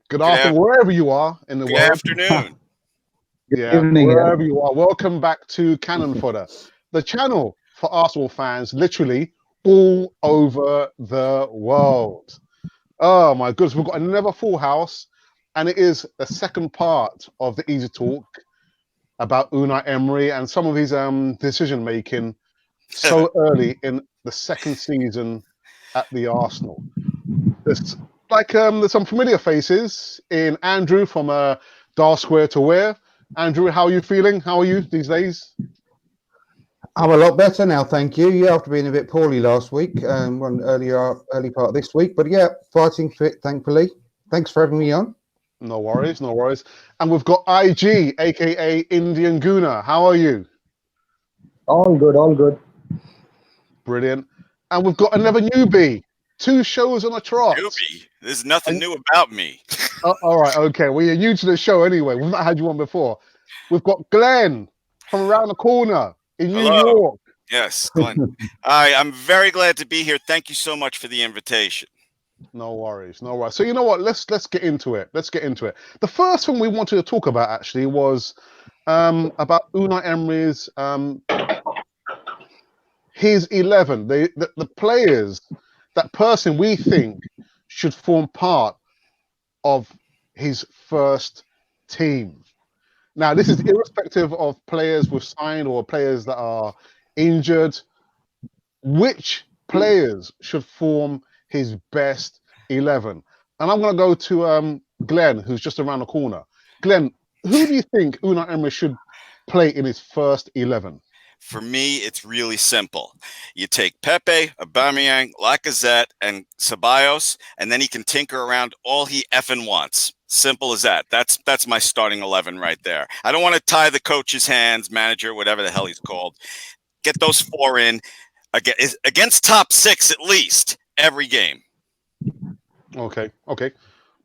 Good afternoon, wherever you are in the Good world. afternoon. Yeah, evening, wherever you are. Welcome back to Cannon Fodder, the channel for Arsenal fans, literally all over the world. Oh my goodness, we've got another full house, and it is the second part of the Easy Talk about Unai Emery and some of his decision making so early in the second season at the Arsenal. There's some familiar faces in Andrew from Dar Square to Where. Andrew, how are you feeling? How are you these days? I'm a lot better now, thank you. Yeah, after being a bit poorly last week, one early part of this week, but yeah, fighting fit, thankfully. Thanks for having me on. No worries, no worries. And we've got IG, aka Indian Guna. How are you? All good, all good. Brilliant. And we've got another newbie. 2 shows on a trot. Newbie. There's nothing new about me. All right, okay. Well, you're new to the show anyway. We've not had you on before. We've got Glenn from around the corner in New Hello. York. Yes, Glenn. I'm very glad to be here. Thank you so much for the invitation. No worries, no worries. So you know what? Let's get into it. Let's get into it. The first thing we wanted to talk about actually was about Unai Emery's his 11, the players, that person we think should form part of his first team. Now, this is irrespective of players we've signed or players that are injured. Which players should form his best 11? And I'm going to go to Glenn, who's just around the corner. Glenn, who do you think Unai Emery should play in his first 11? For me, it's really simple. You take Pepe, Aubameyang, Lacazette, and Ceballos, and then he can tinker around all he effing wants. Simple as that. That's my starting 11 right there. I don't want to tie the coach's hands, manager, whatever the hell he's called. Get those 4 in against top 6 at least every game. Okay.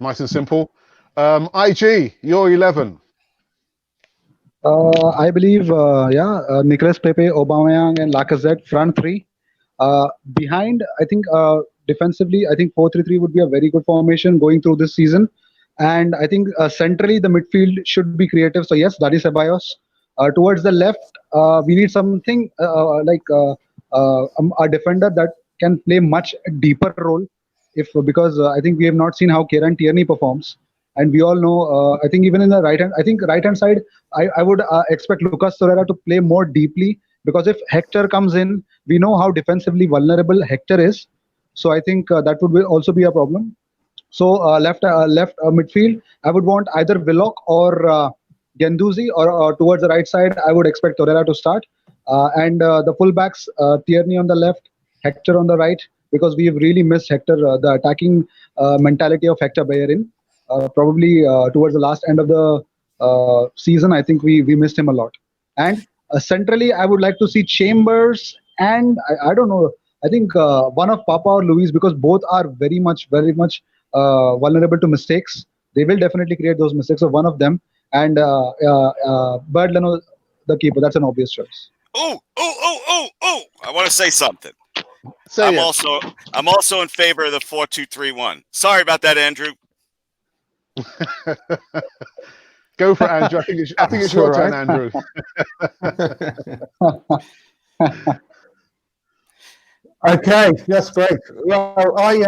Nice and simple. IG, your 11. I believe, Nicolas Pepe, Aubameyang, and Lacazette front 3. Behind, I think defensively, I think 4-3-3 would be a very good formation going through this season. And I think centrally the midfield should be creative. So yes, Dani Ceballos. Towards the left, we need something like a defender that can play much deeper role. Because I think we have not seen how Kieran Tierney performs. And we all know, I think even in the right hand side, I would expect Lucas Torreira to play more deeply, because if Hector comes in, we know how defensively vulnerable Hector is. So I think that would also be a problem. So left midfield, I would want either Willock or Guendouzi, or towards the right side, I would expect Torreira to start. And the fullbacks, Tierney on the left, Hector on the right, because we've really missed Hector, the attacking mentality of Hector Bellerin. Probably towards the last end of the season, I think we missed him a lot. And centrally, I would like to see Chambers and I don't know. I think one of Papa or Luis, because both are very much vulnerable to mistakes. They will definitely create those mistakes. So one of them, and Bird Leno, the keeper. That's an obvious choice. Oh! I want to say something. I'm also in favor of the 4-2-3-1. Sorry about that, Andrew. Go for it, Andrew. I think it's your turn, Andrew. Okay, that's great. Well, I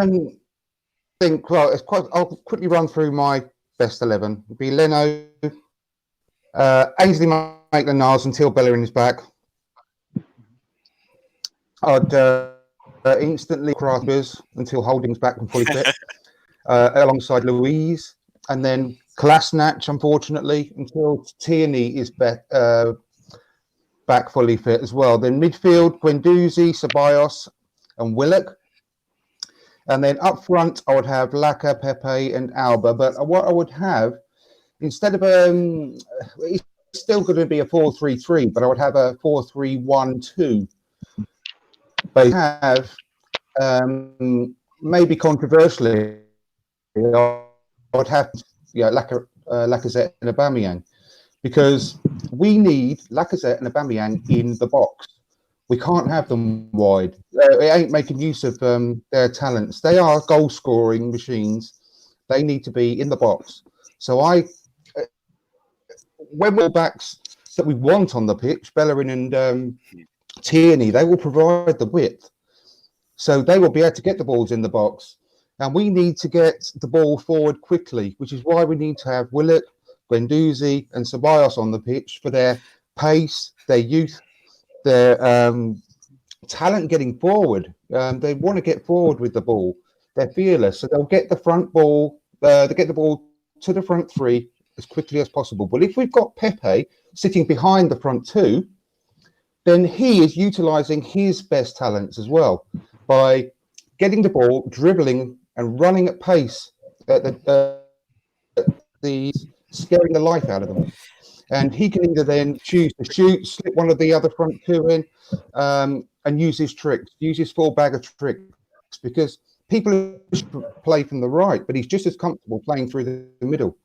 think, I'll quickly run through my best 11. It'll be Leno, Ainsley Maitland-Niles until Bellerin is back. I'd instantly Kraspers until Holding's back and fully fit, alongside Louise, and then Kolasinac, unfortunately, until Tierney is back fully fit as well. Then midfield, Guendouzi, Ceballos, and Willock. And then up front, I would have Laka, Pepe, and Alba. But what I would have, instead of it's still going to be a 4-3-3, but I would have a 4-3-1-2. But have maybe controversially, I would have Lacazette and Aubameyang, because we need Lacazette and Aubameyang in the box. We can't have them wide. It ain't making use of their talents. They are goal-scoring machines, They need to be in the box. So when we're backs that we want on the pitch, Bellerin and Tierney, they will provide the width. So they will be able to get the balls in the box. And we need to get the ball forward quickly, which is why we need to have Willock, Guendouzi and Ceballos on the pitch for their pace, their youth, their talent getting forward. They want to get forward with the ball. They're fearless. So they'll get the front ball, they get the ball to the front three as quickly as possible. But if we've got Pepe sitting behind the front two, then he is utilising his best talents as well by getting the ball, dribbling and running at pace, scaring the life out of them. And he can either then choose to shoot, slip one of the other front two in, and use his tricks, use his full bag of tricks, because people play from the right, but he's just as comfortable playing through the middle.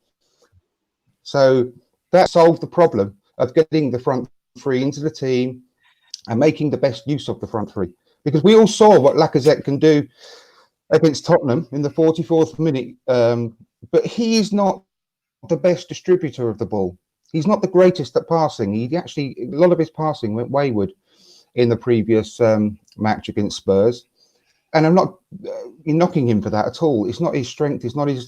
So that solved the problem of getting the front three into the team and making the best use of the front three. Because we all saw what Lacazette can do against Tottenham in the 44th minute, but he is not the best distributor of the ball. He's not the greatest at passing. He actually, a lot of his passing went wayward in the previous match against Spurs. And I'm not knocking him for that at all. It's not his strength. It's not his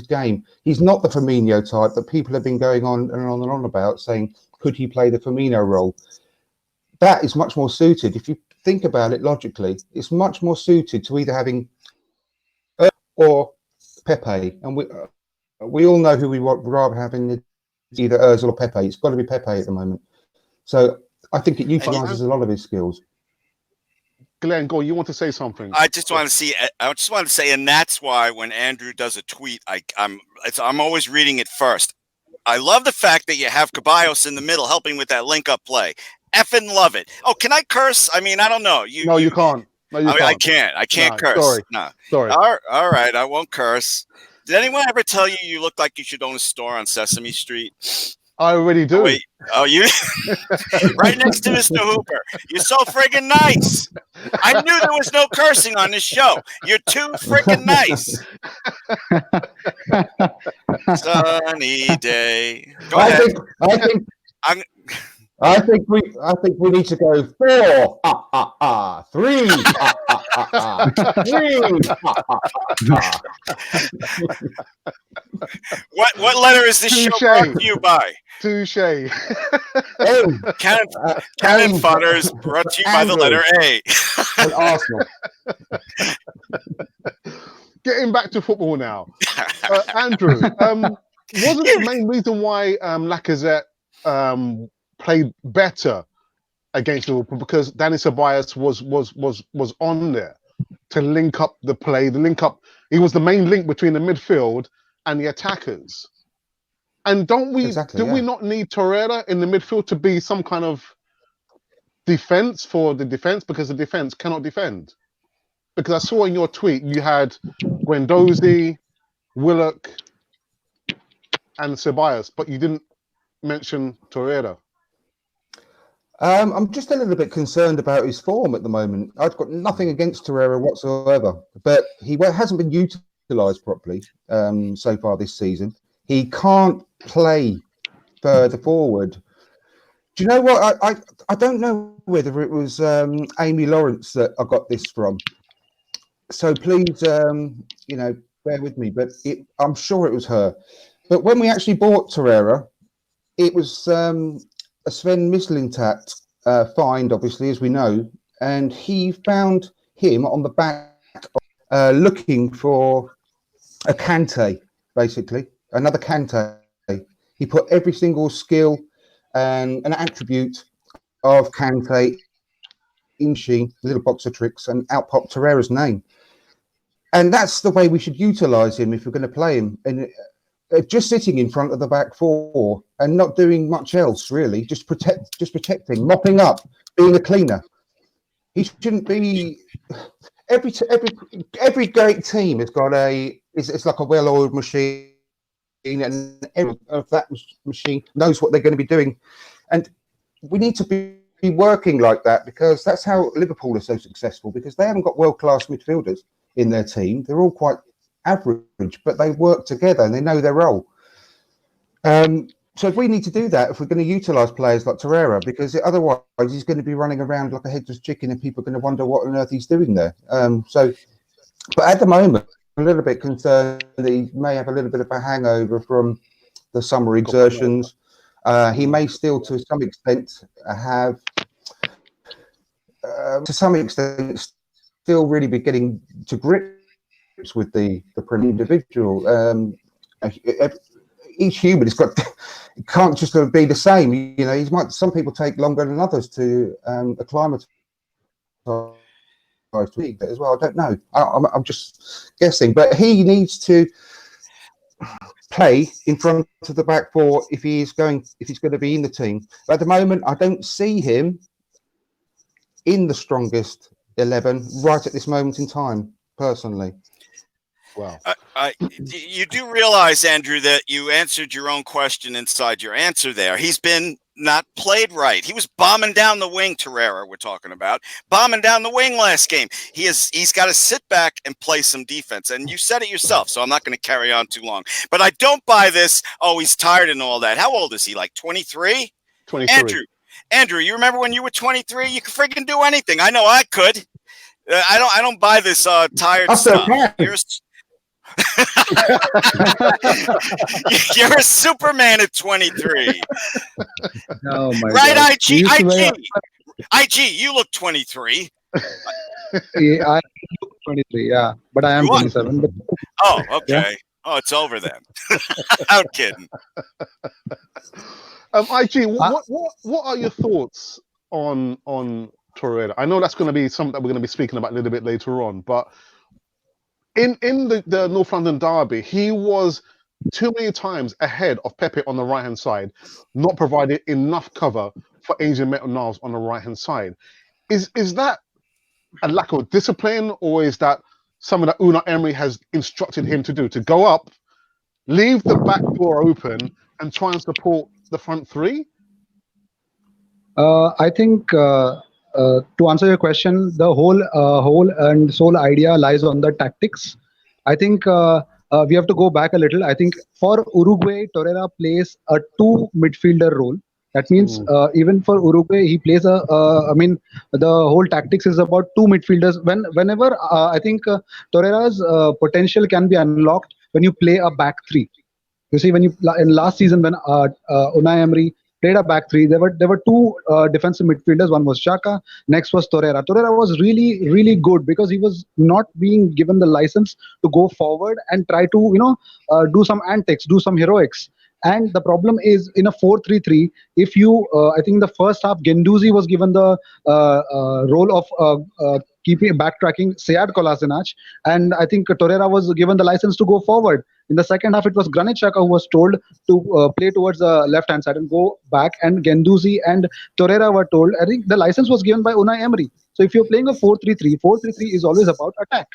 game. He's not the Firmino type that people have been going on and on about, saying, could he play the Firmino role? That is much more suited. If you think about it logically, it's much more suited to either having or Pepe. And we all know who we would rather have in either Ozil or Pepe. It's got to be Pepe at the moment. So I think it utilises a lot of his skills. Glenn, go. You want to say something? I just want to say, and that's why when Andrew does a tweet, I'm always reading it first. I love the fact that you have Ceballos in the middle helping with that link-up play. Effing love it. Oh, can I curse? I mean, I don't know. You can't. No, you can't. I can't curse. Sorry. No. Sorry. All right. I won't curse. Did anyone ever tell you you look like you should own a store on Sesame Street? I already do. Oh, wait. Oh, you right next to Mr. Hooper. You're so friggin' nice. I knew there was no cursing on this show. You're too friggin' nice. Sunny day. Go ahead. I think we need to go 4, 3, 3. What letter is this show brought to you by? Touche. Cannon Fodder is brought to you by the letter A. And Arsenal. Getting back to football now, Andrew. Wasn't the main reason why Lacazette played better against Liverpool because Dani Ceballos was on there to link up the play, he was the main link between the midfield and the attackers. And do we not need Torreira in the midfield to be some kind of defense for the defense, because the defense cannot defend? Because I saw in your tweet you had Guendouzi, Willock and Ceballos, but you didn't mention Torreira. I'm just a little bit concerned about his form at the moment. I've got nothing against Torreira whatsoever, but he hasn't been utilised properly so far this season. He can't play further forward. Do you know what? I don't know whether it was Amy Lawrence that I got this from. So please, bear with me. But I'm sure it was her. But when we actually bought Torreira, it was a Sven Mislintat find, obviously, as we know, and he found him on the back looking for a Kante, basically, another Kante. He put every single skill and an attribute of Kante in machine, little box of tricks, and out popped Torreira's name. And that's the way we should utilise him if we're going to play him. And just sitting in front of the back four and not doing much else, really, just protecting, mopping up, being a cleaner. He shouldn't be. Every great team has got it's like a well-oiled machine, and every of that machine knows what they're going to be doing, and we need to be working like that, because that's how Liverpool are so successful, because they haven't got world-class midfielders in their team. They're all quite average, but they work together and they know their role. So if we need to do that, if we're going to utilise players like Torreira, because otherwise he's going to be running around like a headless chicken and people are going to wonder what on earth he's doing there. But at the moment, I'm a little bit concerned that he may have a little bit of a hangover from the summer exertions. He may still, to some extent, have, still really be getting to grips with the Premier individual. Each human has got, it can't just be the same. You know, some people take longer than others to acclimatise to it as well. I don't know. I'm just guessing, but he needs to play in front of the back four if he's going to be in the team. But at the moment, I don't see him in the strongest 11 right at this moment in time, personally. Wow. You do realize, Andrew, that you answered your own question inside your answer there. He's been not played right. He was bombing down the wing, Torreira, we're talking about. Bombing down the wing last game. He's got to sit back and play some defense. And you said it yourself, so I'm not going to carry on too long. But I don't buy this, oh, he's tired and all that. How old is he, like 23? 23. Andrew, you remember when you were 23? You could freaking do anything. I know I could. I don't buy this tired stuff. You're a Superman at 23. Oh my right, God. IG, you look 23. Yeah, I look 23, yeah, but I am 27. But, oh, okay. Yeah. Oh, it's over then. I'm kidding. IG, what are your thoughts on Torreira? I know that's going to be something that we're going to be speaking about a little bit later on, but in the North London derby, he was too many times ahead of Pepe on the right-hand side, not provided enough cover for Asian Metal on the right-hand side. Is that a lack of discipline, or is that something that Unai Emery has instructed him to do, to go up, leave the back door open, and try and support the front three? I think to answer your question, the whole and sole idea lies on the tactics. I think we have to go back a little. I think for Uruguay, Torreira plays a two midfielder role. That means even for Uruguay, he plays I mean, the whole tactics is about two midfielders. Whenever I think Torreira's potential can be unlocked when you play a back three. You see, when in last season when Unai Emery played a back three, there were two defensive midfielders. One was Xhaka, next was Torreira. Torreira was really good because he was not being given the license to go forward and try to do some antics, do some heroics. And the problem is in a 4-3-3, if you, I think the first half, Guendouzi was given the role of keeping backtracking Sead Kolasinac, and I think Torreira was given the license to go forward. In the second half, it was Granit Xhaka who was told to play towards the left-hand side and go back, and Guendouzi and Torreira were told. I think the license was given by Unai Emery. So if you're playing a 4-3-3, 4-3-3 is always about attack.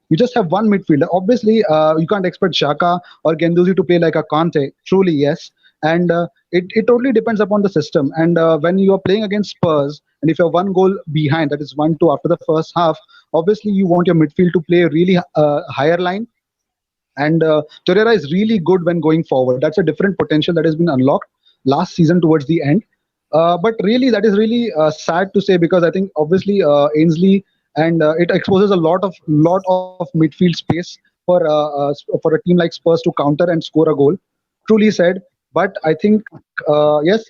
You just have one midfielder. Obviously, you can't expect Xhaka or Guendouzi to play like a Conte. Truly, yes. And it totally depends upon the system. And when you are playing against Spurs, and if you're one goal behind, that is 1-2 after the first half, obviously you want your midfield to play a really higher line. And Torreira is really good when going forward. That's a different potential that has been unlocked last season towards the end. But really, that is really sad to say, because I think obviously Ainsley, and it exposes a lot of midfield space for a team like Spurs to counter and score a goal. Truly said. But I think yes,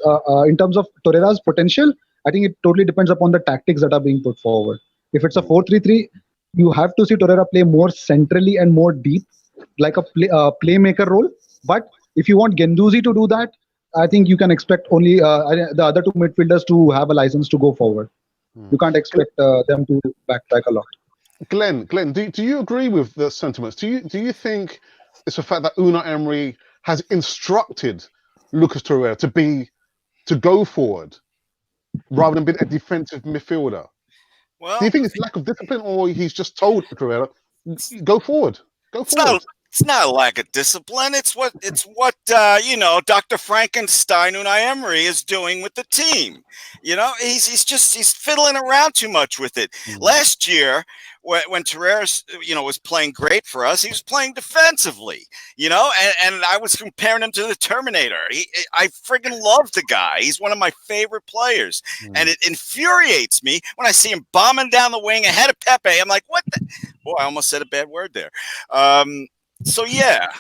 in terms of Torreira's potential, I think it totally depends upon the tactics that are being put forward. If it's a 4-3-3, you have to see Torreira play more centrally and more deep, like a playmaker role. But if you want Guendouzi to do that, I think you can expect only the other two midfielders to have a license to go forward. You can't expect them to backtrack a lot. Glenn, do you agree with the sentiments? Do you think it's the fact that Unai Emery has instructed Lucas Torreira to go forward rather than being a defensive midfielder? Well, do you think it's lack of discipline, or he's just told Torreira, go forward? Go forward. It's not a lack of discipline. It's what Dr. Frankenstein Unai Emery is doing with the team. He's fiddling around too much with it. Last year, when Torreira, was playing great for us, he was playing defensively, and I was comparing him to the Terminator. I friggin' love the guy. He's one of my favorite players, and it infuriates me when I see him bombing down the wing ahead of Pepe. I'm like, what the? Boy, I almost said a bad word there. So yeah,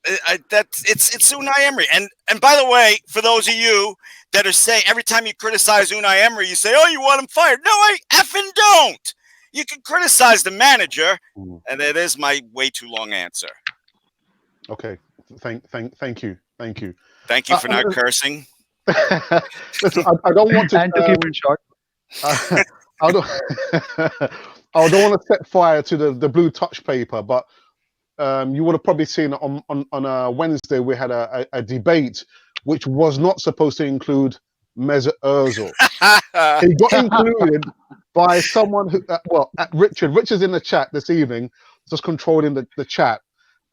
it's Unai Emery. And by the way, for those of you that are saying every time you criticize Unai Emery, you say, "Oh, you want him fired?" No, I effing don't. You can criticize the manager, and that is my way too long answer. Okay, thank you. Thank you for not cursing. Listen, I don't want to. And to keep it short. I don't. I don't want to set fire to the blue touch paper, but you would have probably seen on Wednesday we had a debate which was not supposed to include Mesut Ozil. He got included by someone who, Richard. Richard's in the chat this evening, just controlling the chat,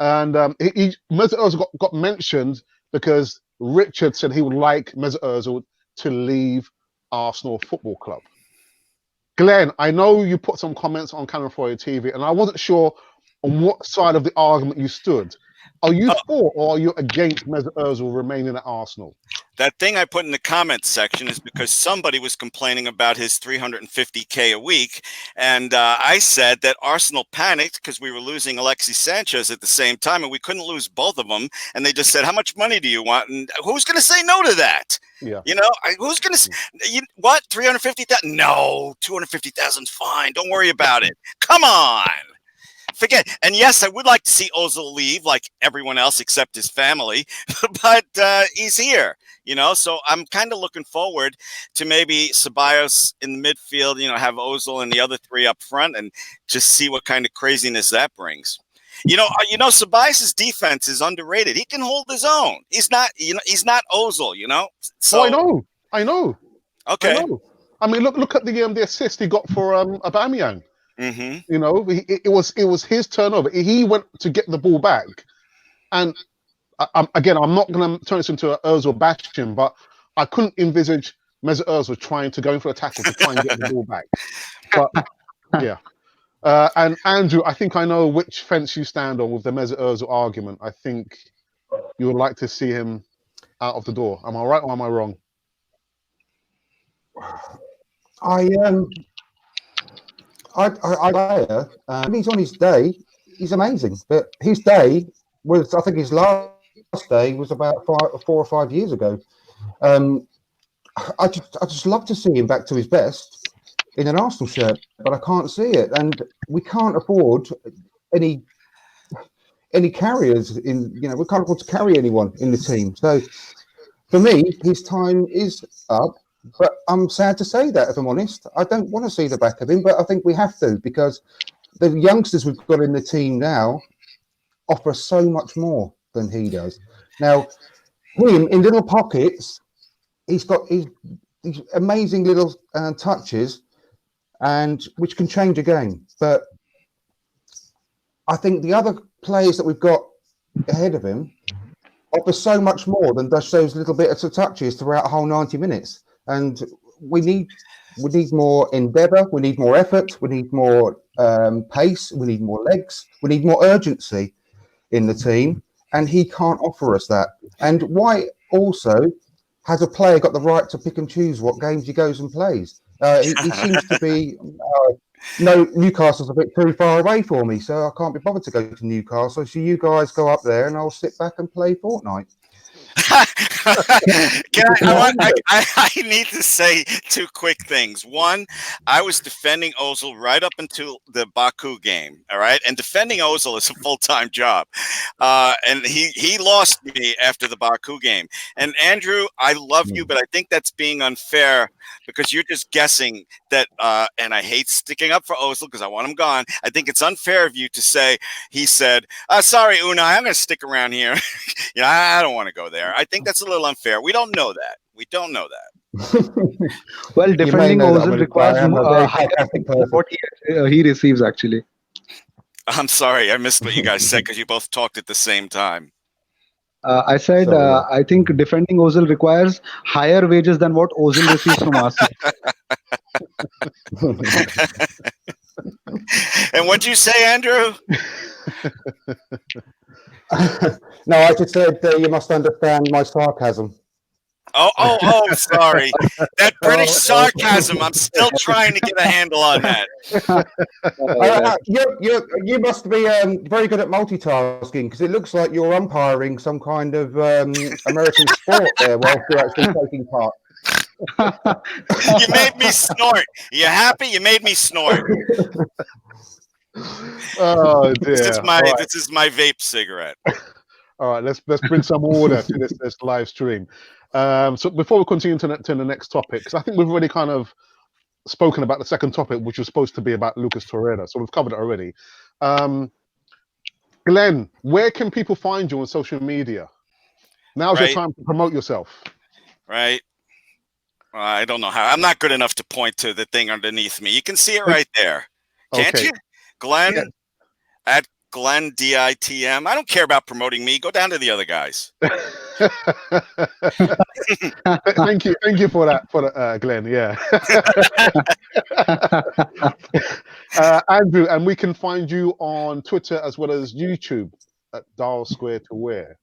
and Mesut Ozil got mentioned because Richard said he would like Mesut Ozil to leave Arsenal Football Club. Glenn, I know you put some comments on Cannon Foyer TV, and I wasn't sure on what side of the argument you stood. Are you for or are you against Mesut Ozil remaining at Arsenal? That thing I put in the comments section is because somebody was complaining about his $350K a week, and I said that Arsenal panicked because we were losing Alexis Sanchez at the same time, and we couldn't lose both of them. And they just said, "How much money do you want?" And who's going to say no to that? Yeah, who's going to say what? 350,000? No, 250,000 is fine. Don't worry about it. Come on. Forget. And yes, I would like to see Ozil leave like everyone else except his family, but he's here, so I'm kind of looking forward to maybe Ceballos in the midfield, have Ozil and the other three up front and just see what kind of craziness that brings. Ceballos' defense is underrated. He can hold his own. He's not Ozil, So I know. Okay. I mean, look at the assist he got for Aubameyang. Mm-hmm. It was his turnover. He went to get the ball back, and I'm not going to turn this into an Ozil bastion, but I couldn't envisage Mesut Ozil trying to go in for a tackle to try and get the ball back. But yeah, and Andrew, I think I know which fence you stand on with the Mesut Ozil argument. I think you would like to see him out of the door. Am I right or am I wrong? He's on his day. He's amazing, but his day was, I think, his last day was about 4 or 5 years ago. I just love to see him back to his best in an Arsenal shirt, but I can't see it, and we can't afford any carriers in. We can't afford to carry anyone in the team. So for me, his time is up. But I'm sad to say that, if I'm honest. I don't want to see the back of him, but I think we have to, because the youngsters we've got in the team now offer so much more than he does. Now, him in little pockets, he's got these amazing little touches, and which can change a game. But I think the other players that we've got ahead of him offer so much more than just those little bits of touches throughout a whole 90 minutes. And we need more endeavour, we need more effort, we need more pace, we need more legs, we need more urgency in the team, and he can't offer us that. And why also has a player got the right to pick and choose what games he goes and plays? He seems to be no, Newcastle's a bit too far away for me, so I can't be bothered to go to Newcastle. So you guys go up there and I'll sit back and play Fortnite. I need to say two quick things. One, I was defending Ozil right up until the Baku game. All right. And defending Ozil is a full-time job. And he lost me after the Baku game. And Andrew, I love you, but I think that's being unfair because you're just guessing that, and I hate sticking up for Ozil because I want him gone. I think it's unfair of you to say, he said, sorry, Unai, I'm going to stick around here. I don't want to go there. I think that's a little unfair. We don't know that. Well, defending Ozil requires what he receives, actually. I'm sorry, I missed what you guys said because you both talked at the same time. I said, Sorry, yeah. I think defending Ozil requires higher wages than what Ozil receives from Arsenal. And what'd you say, Andrew? No, I just said you must understand my sarcasm. Oh, sorry. That British sarcasm, I'm still trying to get a handle on that. You must be very good at multitasking, because it looks like you're umpiring some kind of American sport there whilst you're actually taking part. You made me snort. You happy? You made me snort. Oh dear! This is my vape cigarette. All right, let's bring some order to this live stream. So before we continue to the next topic, because I think we've already kind of spoken about the second topic, which was supposed to be about Lucas Torreira, so we've covered it already. Glenn, where can people find you on social media? Now's your time to promote yourself. Right. I don't know how. I'm not good enough to point to the thing underneath me. You can see it right there. Can't you? Glenn, at Glenn DITM. I don't care about promoting me. Go down to the other guys. Thank you for that, Glenn. Yeah. Andrew, and we can find you on Twitter as well as YouTube at Dial Square to Wear.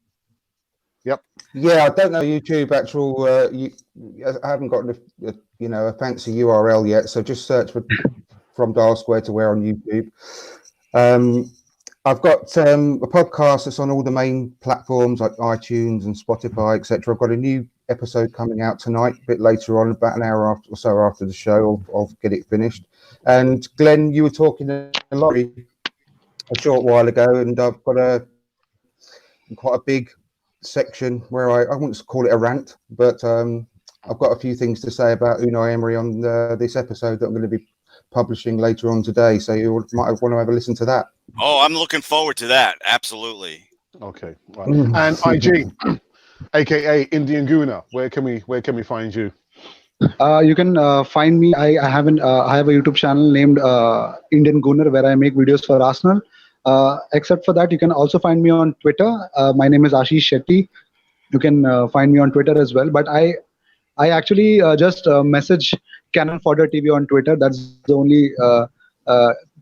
Yep. Yeah, I don't know YouTube actual. I haven't got a fancy URL yet, so just search for From Dial Square to Wear on YouTube. I've got a podcast that's on all the main platforms like iTunes and Spotify, etc. I've got a new episode coming out tonight, a bit later on, about an hour or so after the show. I'll get it finished. And Glenn, you were talking a short while ago, and I've got quite a big section where I wouldn't call it a rant, but I've got a few things to say about Unai Emery on this episode that I'm going to be publishing later on today, so you might want to have a listen to that. Oh, I'm looking forward to that. Absolutely. Okay. Right. And IG, aka Indian Guna, where can we find you? You can find me. I have a YouTube channel named Indian Gunner, where I make videos for Arsenal. Except for that, you can also find me on Twitter. My name is Ashish Shetty. You can find me on Twitter as well. But I actually just message Canon Fodder TV on Twitter. That's the only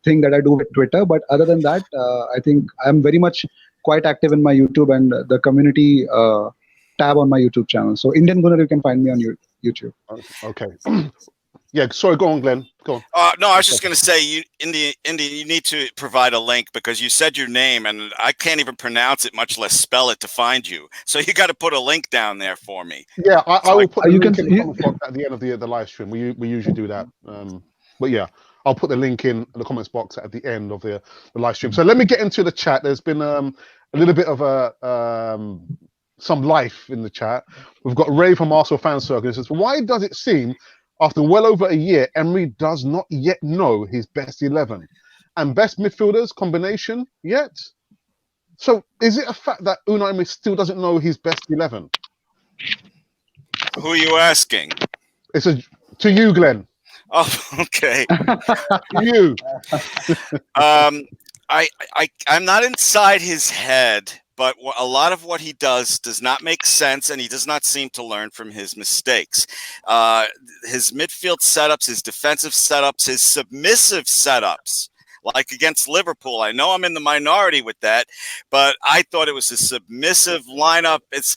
thing that I do with Twitter. But other than that, I think I'm very much quite active in my YouTube and the community tab on my YouTube channel. So Indian Gunner, you can find me on YouTube. Okay. Yeah, sorry, go on, Glenn. Go on. No, I was just going to say, you need to provide a link, because you said your name and I can't even pronounce it, much less spell it, to find you. So you got to put a link down there for me. Yeah, I will put the link in the comments box at the end of the live stream. We usually do that. But yeah, I'll put the link in the comments box at the end of the live stream. So let me get into the chat. There's been a little bit of some life in the chat. We've got Ray from Arsenal Fan Circle. He says, why does it seem after well over a year, Emery does not yet know his best 11 and best midfielders combination yet? So is it a fact that Unai Emery still doesn't know his best 11? Who are you asking? It's to you, Glenn. Oh, okay. You. I'm not inside his head, but a lot of what he does not make sense, and he does not seem to learn from his mistakes. His midfield setups, his defensive setups, his submissive setups, like against Liverpool. I know I'm in the minority with that, but I thought it was a submissive lineup. It's,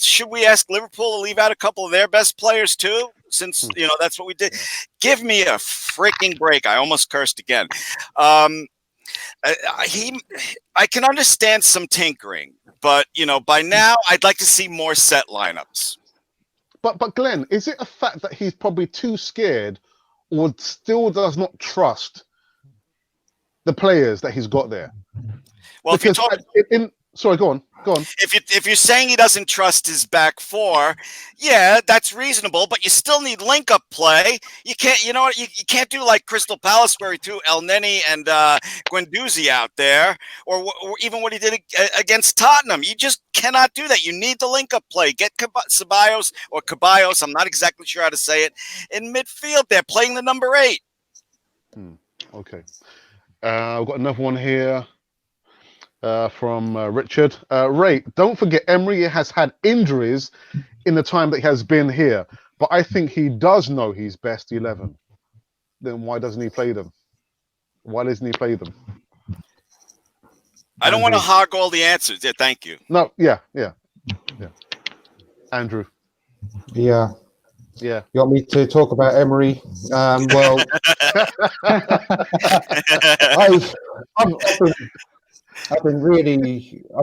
should we ask Liverpool to leave out a couple of their best players too? Since, that's what we did. Give me a freaking break. I almost cursed again. I can understand some tinkering, but by now I'd like to see more set lineups. But Glenn, is it a fact that he's probably too scared, or still does not trust the players that he's got there? Well, because sorry, go on. If you're saying he doesn't trust his back four, yeah, that's reasonable, but you still need link-up play. You can't, you can't do like Crystal Palace where he threw El Neni and Guendouzi out there, or even what he did against Tottenham. You just cannot do that. You need the link-up play. Get Ceballos or Caballos, I'm not exactly sure how to say it, in midfield. They're playing the number 8. Okay. I've got another one here from Richard. Ray, don't forget Emery has had injuries in the time that he has been here, but I think he does know his best 11. Then why doesn't he play them? Why doesn't he play them? I don't want to Andrew. hog all the answers. Yeah, thank you. No, yeah. Andrew. Yeah. Yeah. You want me to talk about Emery? Well, I've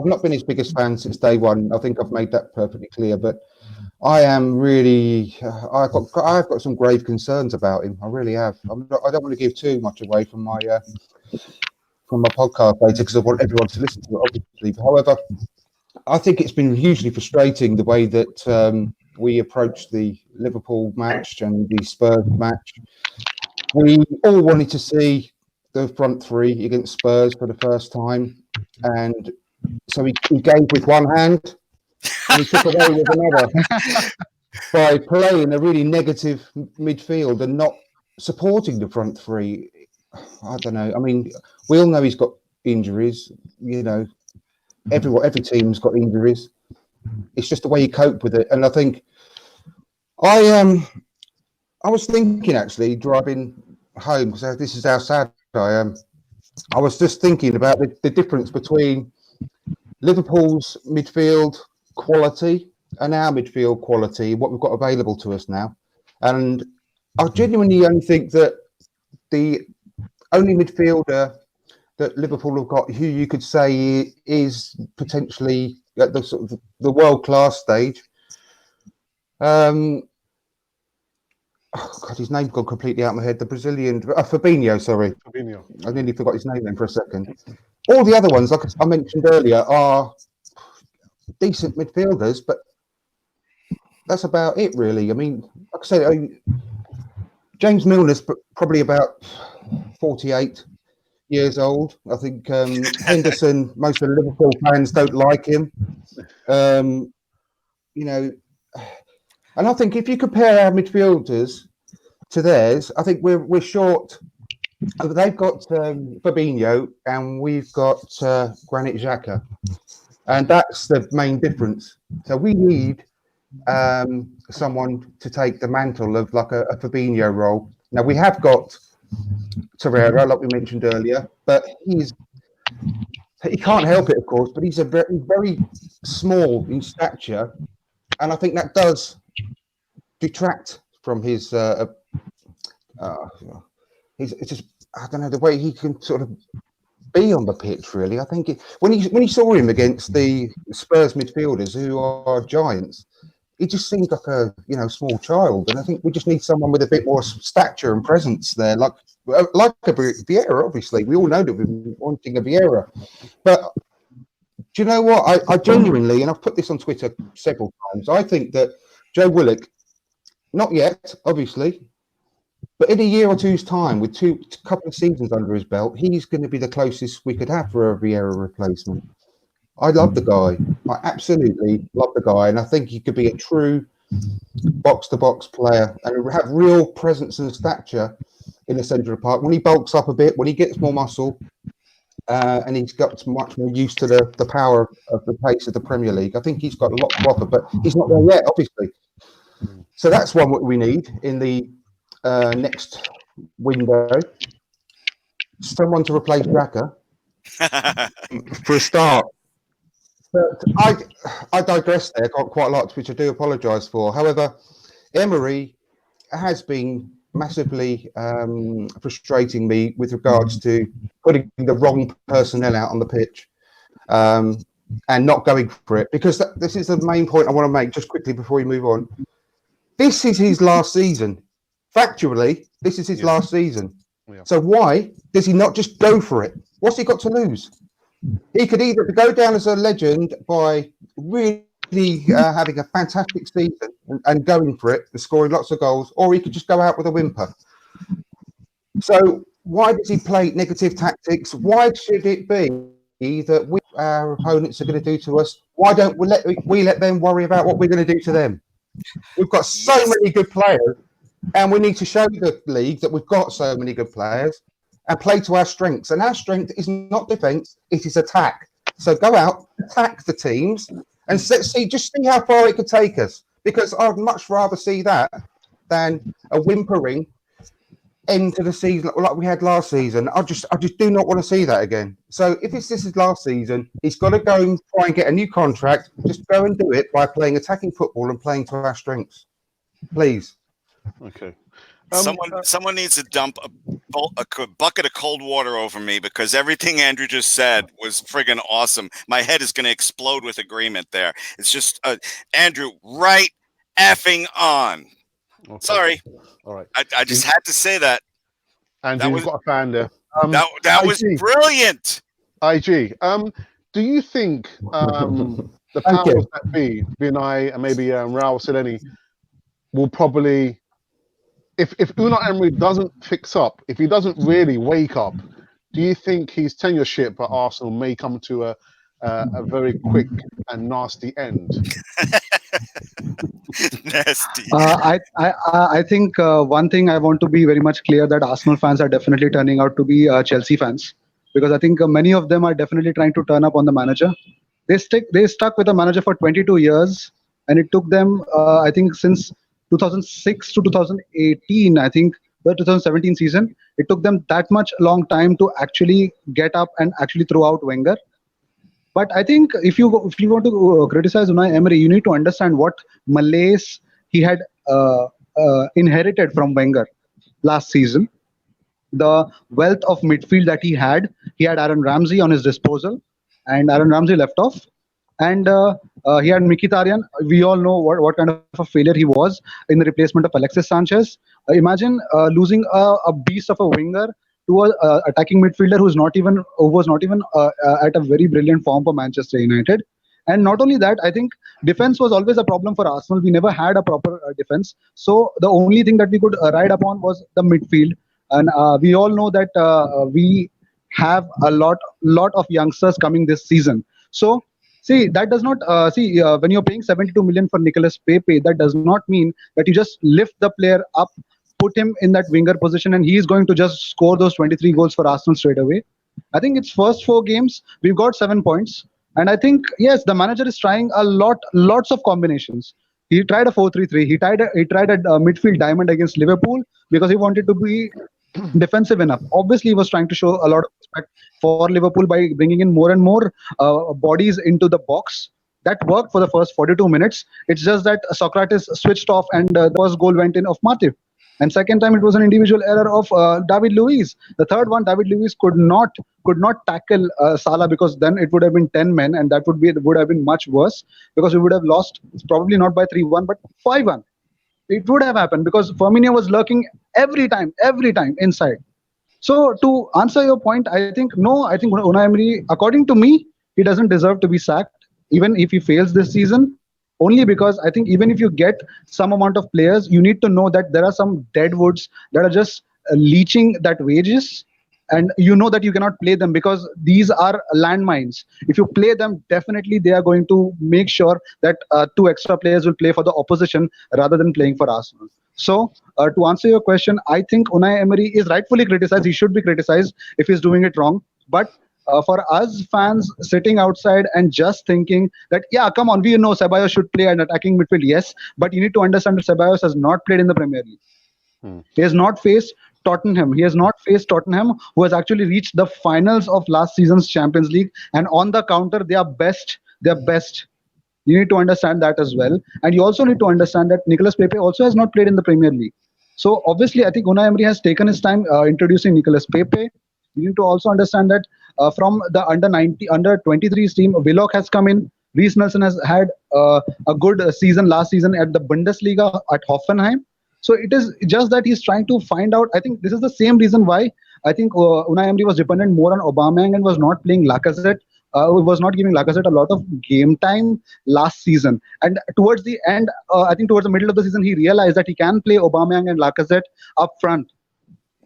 not been his biggest fan since day one. I think I've made that perfectly clear. But I am really, I've got some grave concerns about him. I really have. I don't want to give too much away from my podcast later because I want everyone to listen to it, obviously. However, I think it's been hugely frustrating the way that we approached the Liverpool match and the Spurs match. We all wanted to see the front three against Spurs for the first time, and so he gave with one hand and he took away with another by playing a really negative midfield and not supporting the front three. I don't know. I mean, we all know he's got injuries. You know, every team's got injuries. It's just the way you cope with it. And I think I was thinking actually driving home because this is how sad I am. I was just thinking about the difference between Liverpool's midfield quality and our midfield quality, what we've got available to us now. And I genuinely only think that the only midfielder that Liverpool have got who you could say is potentially at the sort of the world-class stage. Oh God, his name's gone completely out of my head. The Brazilian, Fabinho, sorry. Fabinho. I nearly forgot his name then for a second. All the other ones, like I mentioned earlier, are decent midfielders, but that's about it, really. I mean, like I say, James Milner's probably about 48 years old. I think Henderson, most of the Liverpool fans don't like him. You know, and I think if you compare our midfielders to theirs, I think we're short. They've got Fabinho and we've got Granit Xhaka, and that's the main difference. So we need someone to take the mantle of like a Fabinho role. Now we have got Torreira, like we mentioned earlier, but he can't help it, of course. But he's very small in stature, and I think that does detract from his. It's just I don't know the way he can sort of be on the pitch. Really, I think when you saw him against the Spurs midfielders, who are giants, he just seemed like a small child. And I think we just need someone with a bit more stature and presence there, like a Vieira. Obviously, we all know that we've been wanting a Vieira, but do you know what? I genuinely, and I've put this on Twitter several times, I think that Joe Willock, not yet, obviously, but in a year or two's time, with a couple of seasons under his belt, he's going to be the closest we could have for a Vieira replacement. I love the guy. I absolutely love the guy, and I think he could be a true box-to-box player and have real presence and stature in the centre of the park. When he bulks up a bit, when he gets more muscle, and he's got much more used to the power of the pace of the Premier League, I think he's got a lot to offer, but he's not there yet, obviously. So that's one what we need in the next window. Someone to replace Xhaka for a start. But I digress there quite a lot, which I do apologise for. However, Emery has been massively frustrating me with regards to putting the wrong personnel out on the pitch and not going for it. Because this is the main point I want to make just quickly before we move on. This is his last season. Factually, this is his last season. Yeah. So why does he not just go for it? What's he got to lose? He could either go down as a legend by really having a fantastic season and going for it and scoring lots of goals, or he could just go out with a whimper. So why does he play negative tactics? Why should it be that our opponents are going to do to us? Why don't we let them worry about what we're going to do to them? We've got so many good players, and we need to show the league that we've got so many good players. and play to our strengths. And our strength is not defence, it is attack. So go out, attack the teams, and let's see how far it could take us. Because I'd much rather see that than a whimpering end to the season like we had last season. I just do not want to see that again. So if this is last season, he's got to go and try and get a new contract. Just go and do it by playing attacking football and playing to our strengths, please. Okay. Someone needs to dump a bucket of cold water over me, because everything Andrew just said was friggin' awesome. My head is going to explode with agreement there. It's just Andrew, right effing on. Okay. Sorry. All right. I just had to say that. Andrew, you've got a fan there. That was brilliant. IG, do you think the powers that be, Unai and maybe Raul Sileni, will probably, if Unai Emery doesn't fix up, if he doesn't really wake up, do you think his tenureship at Arsenal may come to a very quick and nasty end? Nasty. I think one thing I want to be very much clear, that Arsenal fans are definitely turning out to be Chelsea fans, because I think many of them are definitely trying to turn up on the manager. They stuck with the manager for 22 years, and it took them I think since 2006 to 2018, I think the 2017 season, it took them that much long time to actually get up and actually throw out Wenger. But I think if you want to criticize Unai Emery, you need to understand what malaise he had inherited from Wenger last season. The wealth of midfield that he had Aaron Ramsey on his disposal, and Aaron Ramsey left off. And he had Mkhitaryan. We all know what kind of a failure he was in the replacement of Alexis Sanchez. Imagine losing a beast of a winger to a attacking midfielder who was not even at a very brilliant form for Manchester United. And not only that, I think defense was always a problem for Arsenal. We never had a proper defense. So the only thing that we could ride upon was the midfield. And we all know that we have a lot of youngsters coming this season. So see, that does not when you're paying 72 million for Nicolas Pepe, that does not mean that you just lift the player up, put him in that winger position, and he's going to just score those 23 goals for Arsenal straight away. I think it's first 4 games, we've got 7 points. And I think, yes, the manager is trying lots of combinations. He tried a 4-3-3. He tried a midfield diamond against Liverpool because he wanted to be defensive enough. Obviously, he was trying to show a lot of respect for Liverpool by bringing in more and more bodies into the box. That worked for the first 42 minutes. It's just that Socrates switched off and the first goal went in of Matip. And second time, it was an individual error of David Luiz. The third one, David Luiz could not tackle Salah, because then it would have been 10 men, and that would have been much worse, because we would have lost, probably not by 3-1, but 5-1. It would have happened because Firmino was lurking every time inside. So to answer your point, I think Unai Emery, according to me, he doesn't deserve to be sacked, even if he fails this season. Only because I think even if you get some amount of players, you need to know that there are some dead woods that are just leeching that wages, and you know that you cannot play them because these are landmines. If you play them, definitely they are going to make sure that 2 extra players will play for the opposition rather than playing for Arsenal. So to answer your question, I think Unai Emery is rightfully criticized. He should be criticized if he's doing it wrong. But for us fans sitting outside and just thinking that, yeah, come on, we know Ceballos should play an attacking midfield, yes, but you need to understand that Ceballos has not played in the Premier League. He has not faced Tottenham. He has not faced Tottenham, who has actually reached the finals of last season's Champions League, and on the counter, they are best. You need to understand that as well. And you also need to understand that Nicolas Pepe also has not played in the Premier League. So obviously, I think Unai Emery has taken his time introducing Nicolas Pepe. You need to also understand that from the under 23 team, Willock has come in. Reece Nelson has had a good season last season at the Bundesliga at Hoffenheim. So it is just that he's trying to find out. I think this is the same reason why I think Unai Emery was dependent more on Aubameyang and was not playing Lacazette. Was not giving Lacazette a lot of game time last season. And towards the end, I think towards the middle of the season, he realized that he can play Aubameyang and Lacazette up front.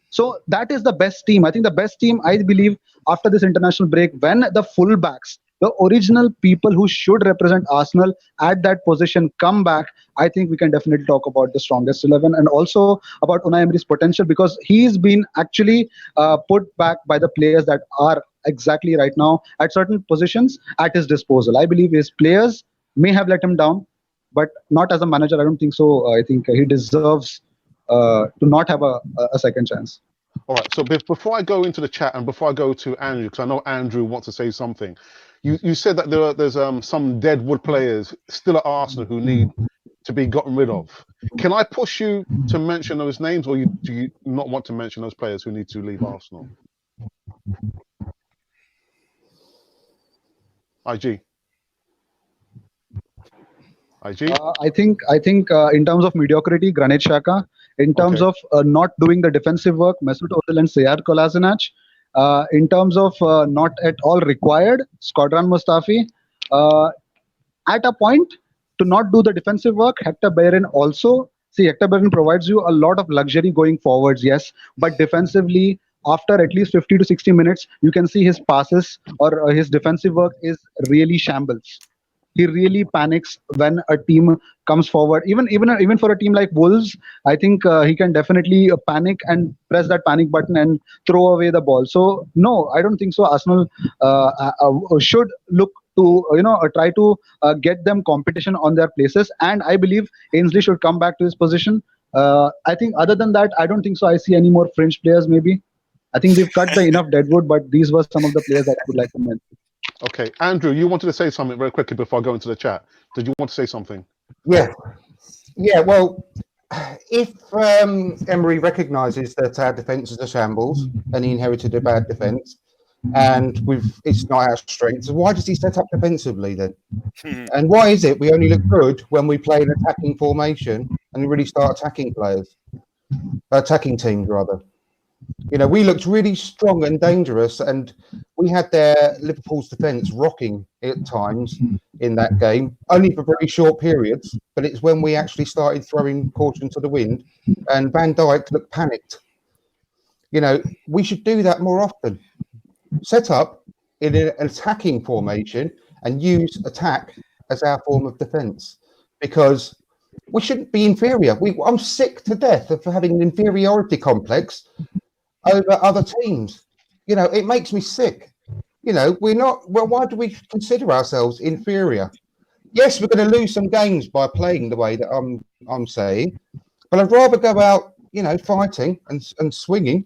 So that is the best team. I think the best team, I believe, after this international break, when the fullbacks the original people who should represent Arsenal at that position come back, I think we can definitely talk about the strongest 11 and also about Unai Emery's potential, because he's been actually put back by the players that are exactly right now at certain positions at his disposal. I believe his players may have let him down, but not as a manager. I don't think so. I think he deserves to not have a second chance. All right. So before I go into the chat and before I go to Andrew, because I know Andrew wants to say something, you said that there's some dead wood players still at Arsenal who need to be gotten rid of. Can I push you to mention those names, or do you not want to mention those players who need to leave Arsenal? IG. I think in terms of mediocrity, Granit Xhaka. In terms of not doing the defensive work, Mesut Ozil and Sead Kolasinac. In terms of not at all required, Shkodran Mustafi. At a point, to not do the defensive work, Hector Bellerin also. See, Hector Bellerin provides you a lot of luxury going forwards, yes, but defensively, after at least 50 to 60 minutes, you can see his passes or his defensive work is really shambles. He really panics when a team comes forward. Even for a team like Wolves, I think he can definitely panic and press that panic button and throw away the ball. So no, I don't think so. Arsenal should look to try to get them competition on their places, and I believe Ainsley should come back to his position. I think other than that, I don't think so. I see any more fringe players. Maybe I think we've cut the enough deadwood, but these were some of the players that I would like to mention. Okay, Andrew, you wanted to say something very quickly before I go into the chat. Did you want to say something? Yeah. Well, if Emery recognises that our defence is a shambles and he inherited a bad defence, and it's not our strength, so why does he set up defensively then? And why is it we only look good when we play an attacking formation and really start attacking teams rather? We looked really strong and dangerous, and we had Liverpool's defence rocking at times in that game, only for very short periods. But it's when we actually started throwing caution to the wind, and Van Dijk looked panicked. We should do that more often. Set up in an attacking formation and use attack as our form of defence, because we shouldn't be inferior. I'm sick to death of having an inferiority complex over other teams. It makes me sick. We're not. Well, why do we consider ourselves inferior? Yes, we're going to lose some games by playing the way that I'm saying, but I'd rather go out, fighting and swinging,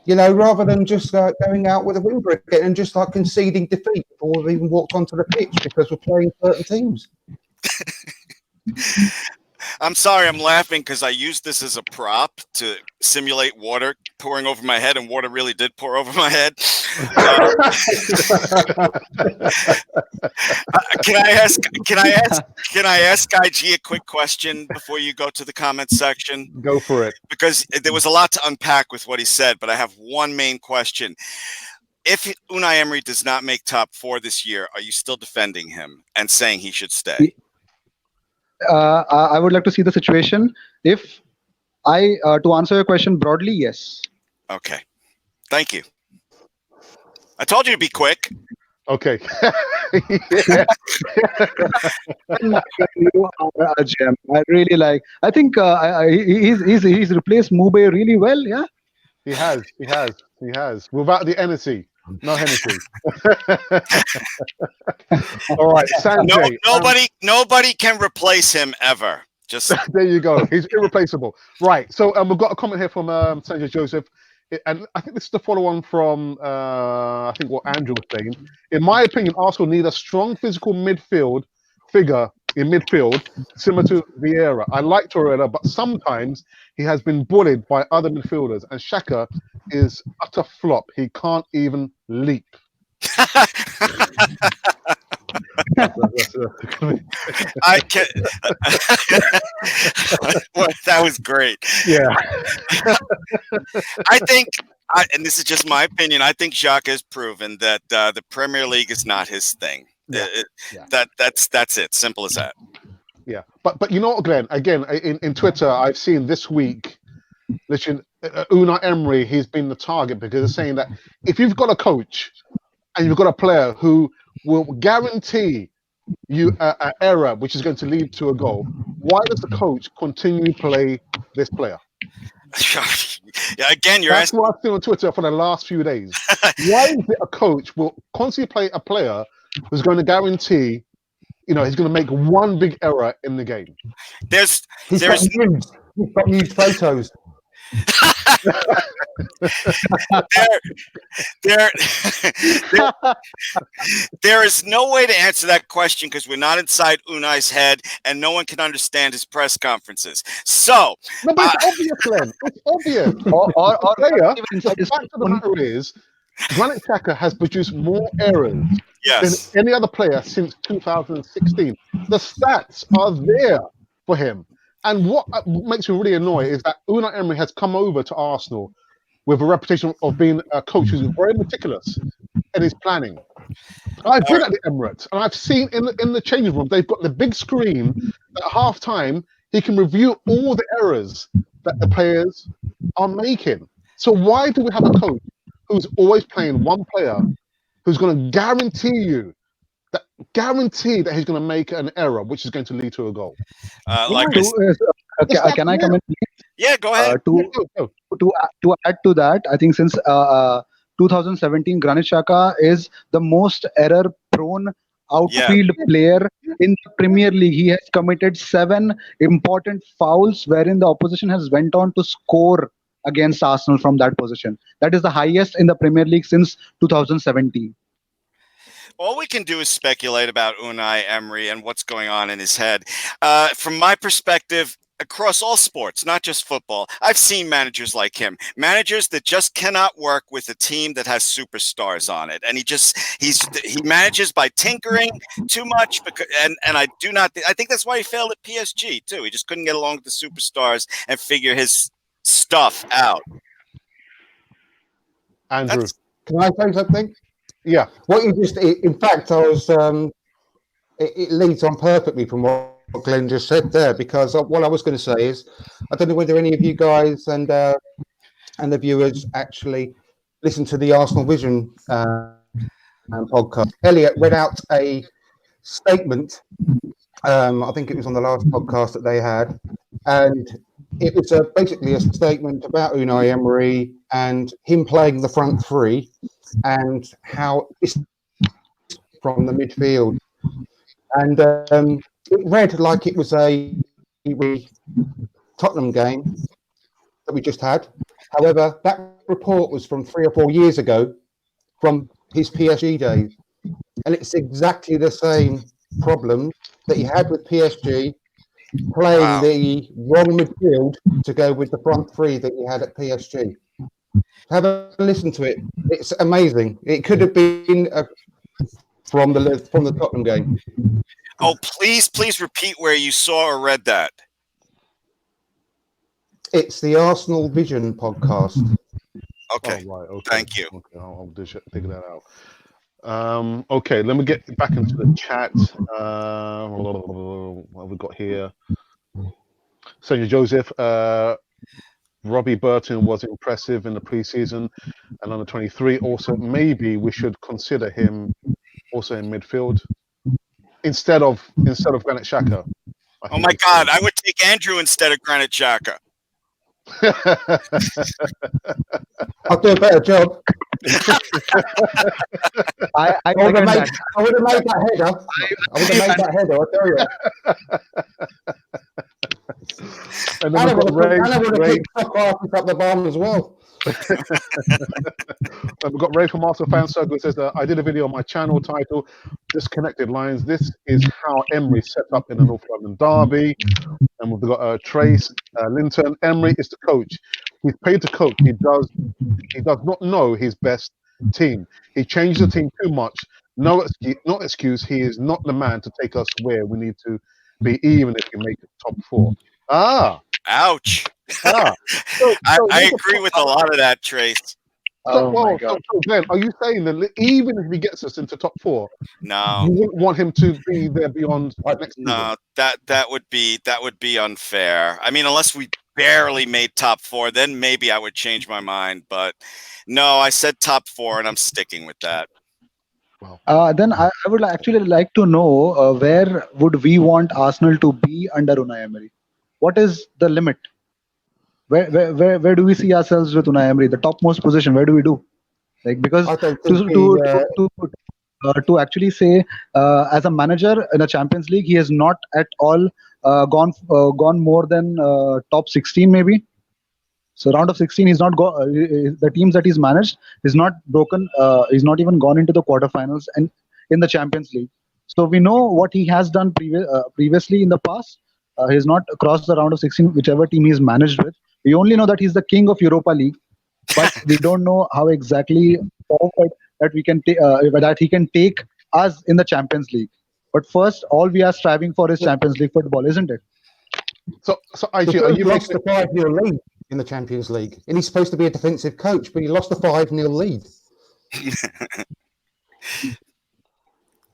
rather than just going out with a whimper again and just conceding defeat before we've even walked onto the pitch because we're playing certain teams. I'm sorry, I'm laughing because I used this as a prop to simulate water pouring over my head, and water really did pour over my head. Can I ask IG a quick question before you go to the comments section? Go for it. Because there was a lot to unpack with what he said, but I have one main question. If Unai Emery does not make top 4 this year, are you still defending him and saying he should stay? I would like to see the situation. If to answer your question broadly, yes. Okay. Thank you. I told you to be quick. Okay. You are a gem. I really like. I think he's replaced Mube really well. Yeah. He has. Without the Hennessy. No Hennessy. All right, Sanjay. Nobody can replace him ever. Just there you go. He's irreplaceable. Right. So we've got a comment here from Sanjay Joseph, and I think this is the follow-on from I think what Andrew was saying. In my opinion, Arsenal need a strong physical midfield figure in midfield, similar to Vieira. I like Torreira, but sometimes he has been bullied by other midfielders, and Xhaka is utter flop. He can't even leap. I can. Well, that was great. Yeah. I think, and this is just my opinion, I think Xhaka has proven that the Premier League is not his thing. Yeah. That's it. Simple as that. Yeah, but you know what, Glenn? Again, in Twitter, I've seen this week, listen, Unai Emery, he's been the target because they're saying that if you've got a coach and you've got a player who will guarantee you an error which is going to lead to a goal, why does the coach continue to play this player? Again, you're That's asking. what I've seen on Twitter for the last few days. Why is it a coach will constantly play a player who's going to guarantee, he's going to make one big error in the game? There's He's got nude photos. there is no way to answer that question because we're not inside Unai's head and no one can understand his press conferences. So, no, but it's obvious, Glenn. It's obvious. Or Player, even inside the his fact of the matter is, Granit Xhaka has produced more errors yes, than any other player since 2016. The stats are there for him. And what makes me really annoyed is that Unai Emery has come over to Arsenal with a reputation of being a coach who's very meticulous in his planning. I've been at the Emirates and I've seen in the changing room, they've got the big screen at half time. He can review all the errors that the players are making. So why do we have a coach who's always playing one player who's going to guarantee that he's going to make an error which is going to lead to a goal? Can I comment? Yeah, go ahead. To add to that, I think since 2017, Granit Xhaka is the most error-prone outfield player in the Premier League. He has committed 7 important fouls, wherein the opposition has went on to score against Arsenal from that position. That is the highest in the Premier League since 2017. All we can do is speculate about Unai Emery and what's going on in his head. From my perspective, across all sports, not just football, I've seen managers like him, managers that just cannot work with a team that has superstars on it, and he manages by tinkering too much. And I think that's why he failed at PSG too. He just couldn't get along with the superstars and figure his stuff out. Andrew, can I say something? Yeah. What you just, in fact, I was. It leads on perfectly from what Glenn just said there, because what I was going to say is, I don't know whether any of you guys and the viewers actually listen to the Arsenal Vision podcast. Elliot read out a statement. I think it was on the last podcast that they had, and it was basically a statement about Unai Emery and him playing the front three and how it's from the midfield. And it read like it was a Tottenham game that we just had. However, that report was from 3 or 4 years ago from his PSG days. And it's exactly the same problem that he had with PSG, playing the wrong midfield to go with the front three that he had at PSG. Have a listen to it. It's amazing. It could have been from the Tottenham game. Oh, please repeat where you saw or read that. It's the Arsenal Vision podcast. Okay. Oh, right. Okay. Thank you. Okay, I'll dig that out. Okay, let me get back into the chat. What have we got here? Senor Joseph, Robbie Burton was impressive in the preseason and under 23. Also, maybe we should consider him also in midfield instead of Granit Xhaka. Oh my God, I would take Andrew instead of Granit Xhaka. I'll do a better job. I would have made that header. I would have made that header, I'll tell you. And then we've got Ray up the bottom as well. We've got Ray from Arsenal Fan Circle who says that I did a video on my channel titled Disconnected Lines. This is how Emery set up in the North London derby. And we've got Trace Linton. Emery is the coach. He's paid to coach. He does not know his best team. He changes the team too much. No excuse. He is not the man to take us where we need to be, even if we make it top 4. Ouch. I agree with a lot of that, Trace. So Glenn, are you saying that even if he gets us into top 4, no, you wouldn't want him to be there beyond next season? No, that would be unfair. I mean, unless we barely made top 4, then maybe I would change my mind. But no, I said top 4, and I'm sticking with that. Then I would actually like to know where would we want Arsenal to be under Unai Emery? What is the limit? Where do we see ourselves with Unai Emery? The topmost position. Where do we do? Like because I don't think to he. to to to, to actually say as a manager in a Champions League, he has not at all gone more than top 16 maybe. So round of 16, he's not the teams that he's managed. He's not broken. He's not even gone into the quarterfinals and in the Champions League. So we know what he has done previously in the past. He's not crossed the round of 16, whichever team he's managed with. We only know that he's the king of Europa League, but we don't know how exactly forward that we can that he can take us in the Champions League. But first, all we are striving for is Champions League football, isn't it? So IG, are you lost making the 5-0 lead in the Champions League, and he's supposed to be a defensive coach, but he lost a 5-0 lead.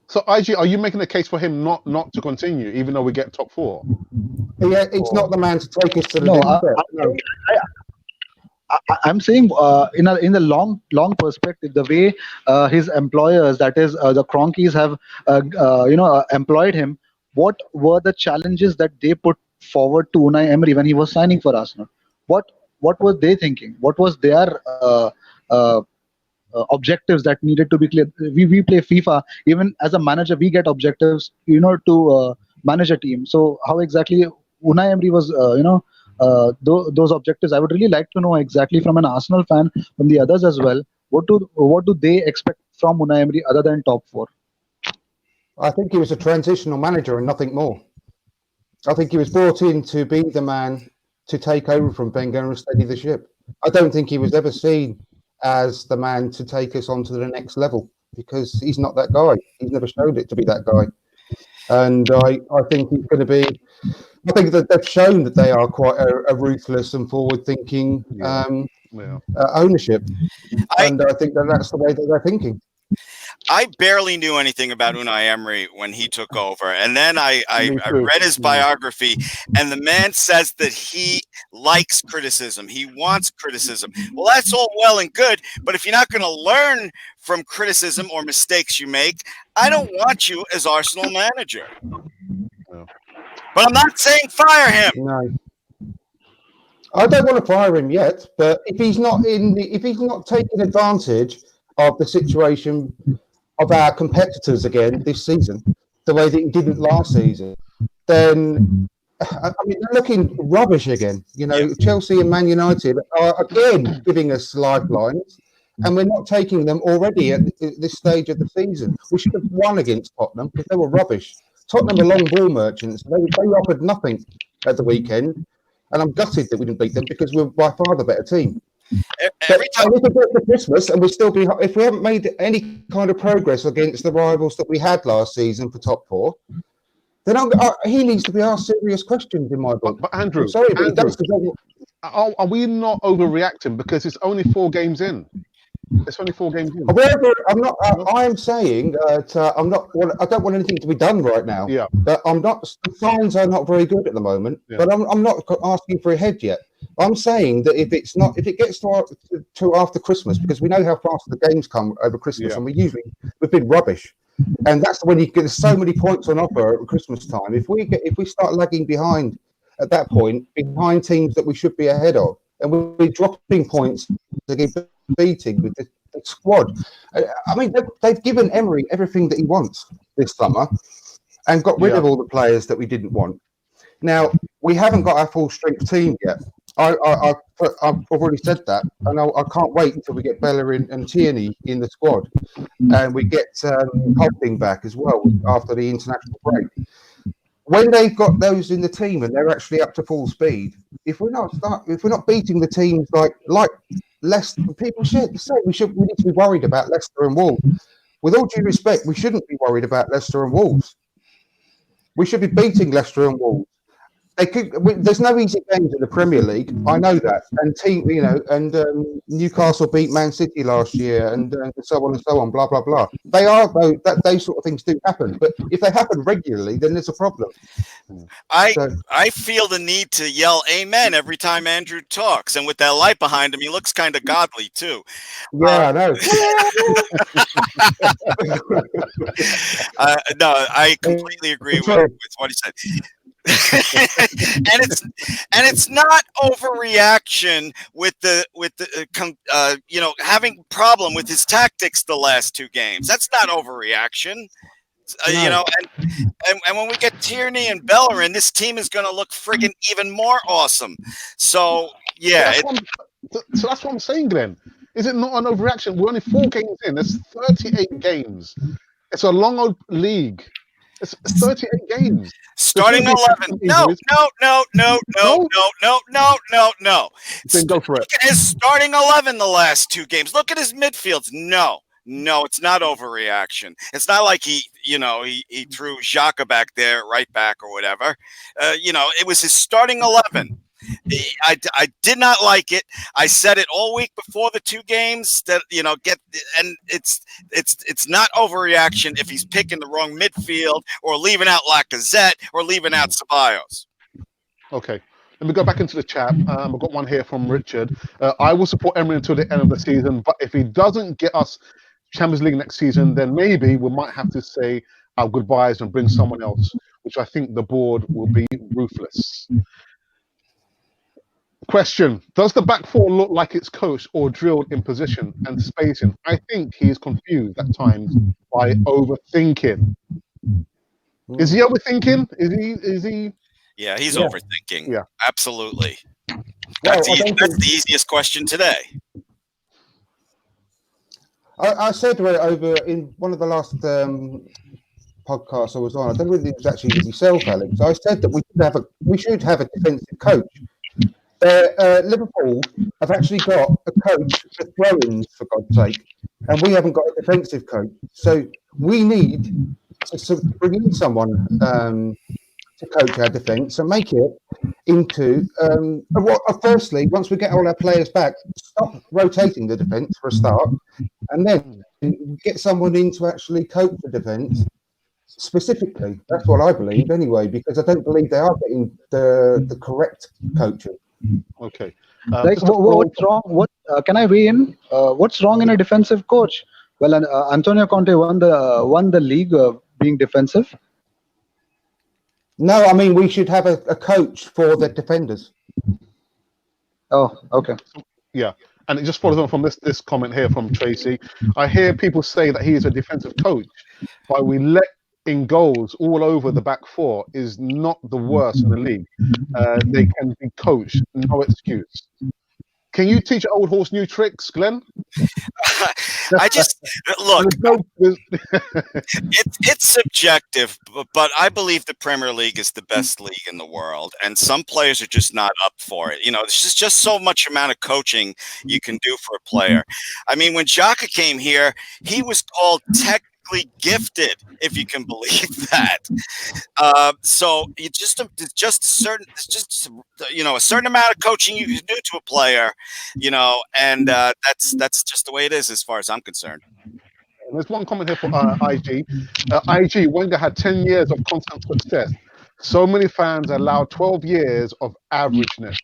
So IG, are you making a case for him not to continue, even though we get top 4? Yeah, it's not the man to take us to the No, next step. I'm saying in the long perspective, the way his employers, that is the Cronkies, have employed him. What were the challenges that they put forward to Unai Emery when he was signing for Arsenal? What were they thinking? What was their objectives that needed to be clear? We play FIFA. Even as a manager, we get objectives, to manage a team. So how exactly Unai Emery was, those objectives? I would really like to know exactly from an Arsenal fan, from the others as well. What do they expect from Unai Emery other than top 4? I think he was a transitional manager and nothing more. I think he was brought in to be the man to take over from Wenger and steady the ship. I don't think he was ever seen as the man to take us on to the next level, because he's not that guy. He's never showed it to be that guy. And I think he's going to be. I think that they've shown that they are quite a ruthless and forward-thinking ownership, and I think that's the way that they're thinking. I barely knew anything about Unai Emery when he took over. And then I read his biography, and the man says that he likes criticism. He wants criticism. Well, that's all well and good, but if you're not going to learn from criticism or mistakes you make, I don't want you as Arsenal manager. But I'm not saying fire him. No. I don't want to fire him yet, but if he's not taking advantage of the situation of our competitors again this season, the way that he didn't last season, then I mean they're looking rubbish again. Chelsea and Man United are again giving us lifelines, and we're not taking them already at this stage of the season. We should have won against Tottenham because they were rubbish. Tottenham are long ball merchants. They offered nothing at the weekend, and I'm gutted that we didn't beat them because we're by far the better team. Every time we could get to Christmas and we still be, if we haven't made any kind of progress against the rivals that we had last season for top 4, then he needs to be asked serious questions in my book. But Andrew, I'm sorry, but Andrew, are we not overreacting because it's only 4 games in? It's only 4 games in. I'm not. I am saying that I'm not. I don't want anything to be done right now. Yeah. But I'm not. The signs are not very good at the moment. Yeah. But I'm not asking for a head yet. I'm saying that if it gets to after Christmas, because we know how fast the games come over Christmas, and we've been rubbish, and that's when you get so many points on offer at Christmas time. If we start lagging behind at that point, behind teams that we should be ahead of, and we're dropping points to get beating with the squad. I mean, they've given Emery everything that he wants this summer, and got rid of all the players that we didn't want. Now we haven't got our full strength team yet. I've already said that, and I can't wait until we get Bellerin and Tierney in the squad, and we get Holding back as well after the international break. When they've got those in the team and they're actually up to full speed, if we're not beating the teams like Leicester, people say we need to be worried about Leicester and Wolves. With all due respect, we shouldn't be worried about Leicester and Wolves. We should be beating Leicester and Wolves. They could. There's no easy games in the Premier League. I know that. And Newcastle beat Man City last year, and so on and so on. Blah blah blah. They are though. Those sort of things do happen. But if they happen regularly, then there's a problem. I feel the need to yell "Amen" every time Andrew talks, and with that light behind him, he looks kind of godly too. Yeah, I know. No, I completely agree with what he said. and it's not overreaction with the having problem with his tactics the last 2 games. That's not overreaction. No. And when we get Tierney and Bellerin, this team is going to look friggin' even more awesome. So yeah, so that's what I'm saying, Glenn. Is it not an overreaction? We're only 4 games in. There's 38 games. It's a long old league. It's 38 games. Starting 11. No. Then go for it. Look at his starting 11 the last 2 games. Look at his midfields. No, it's not overreaction. It's not like he threw Xhaka back there, right back or whatever. It was his starting 11. I did not like it. I said it all week before the 2 games that it's not overreaction if he's picking the wrong midfield or leaving out Lacazette or leaving out Ceballos. Okay, let me go back into the chat. I've got one here from Richard. I will support Emery until the end of the season, but if he doesn't get us Champions League next season, then maybe we might have to say our goodbyes and bring someone else, which I think the board will be ruthless. Question: does the back 4 look like it's coached or drilled in position and spacing? I think he is confused at times by overthinking. Is he overthinking? Is he? Yeah, he's overthinking. Yeah, absolutely. That's the easiest question today. I said over in one of the last podcasts I was on. I don't know whether it was actually with yourself, Alex. I said that we should have a defensive coach. Liverpool have actually got a coach for throw-ins, for God's sake, and we haven't got a defensive coach. So we need to bring in someone to coach our defence and make it into. Firstly, once we get all our players back, stop rotating the defence for a start, and then get someone in to actually coach the defence. Specifically, that's what I believe anyway, because I don't believe they are getting the correct coaching. Okay. What's wrong? Can I weigh in? What's wrong in a defensive coach? Well, Antonio Conte won the league being defensive. No, I mean we should have a coach for the defenders. Oh, okay. Yeah, and it just follows on from this comment here from Tracy. I hear people say that he is a defensive coach, but we let in goals all over the back 4 is not the worst in the league. They can be coached, no excuse. Can you teach old horse new tricks, Glenn? I just look. It's subjective, but I believe the Premier League is the best league in the world, and some players are just not up for it. There's just so much amount of coaching you can do for a player. I mean, when Xhaka came here, he was called technically gifted, if you can believe that. So it's just a certain amount of coaching you can do to a player, and that's just the way it is as far as I'm concerned. There's one comment here for IG. IG, Wenger had 10 years of constant success. So many fans allowed 12 years of averageness.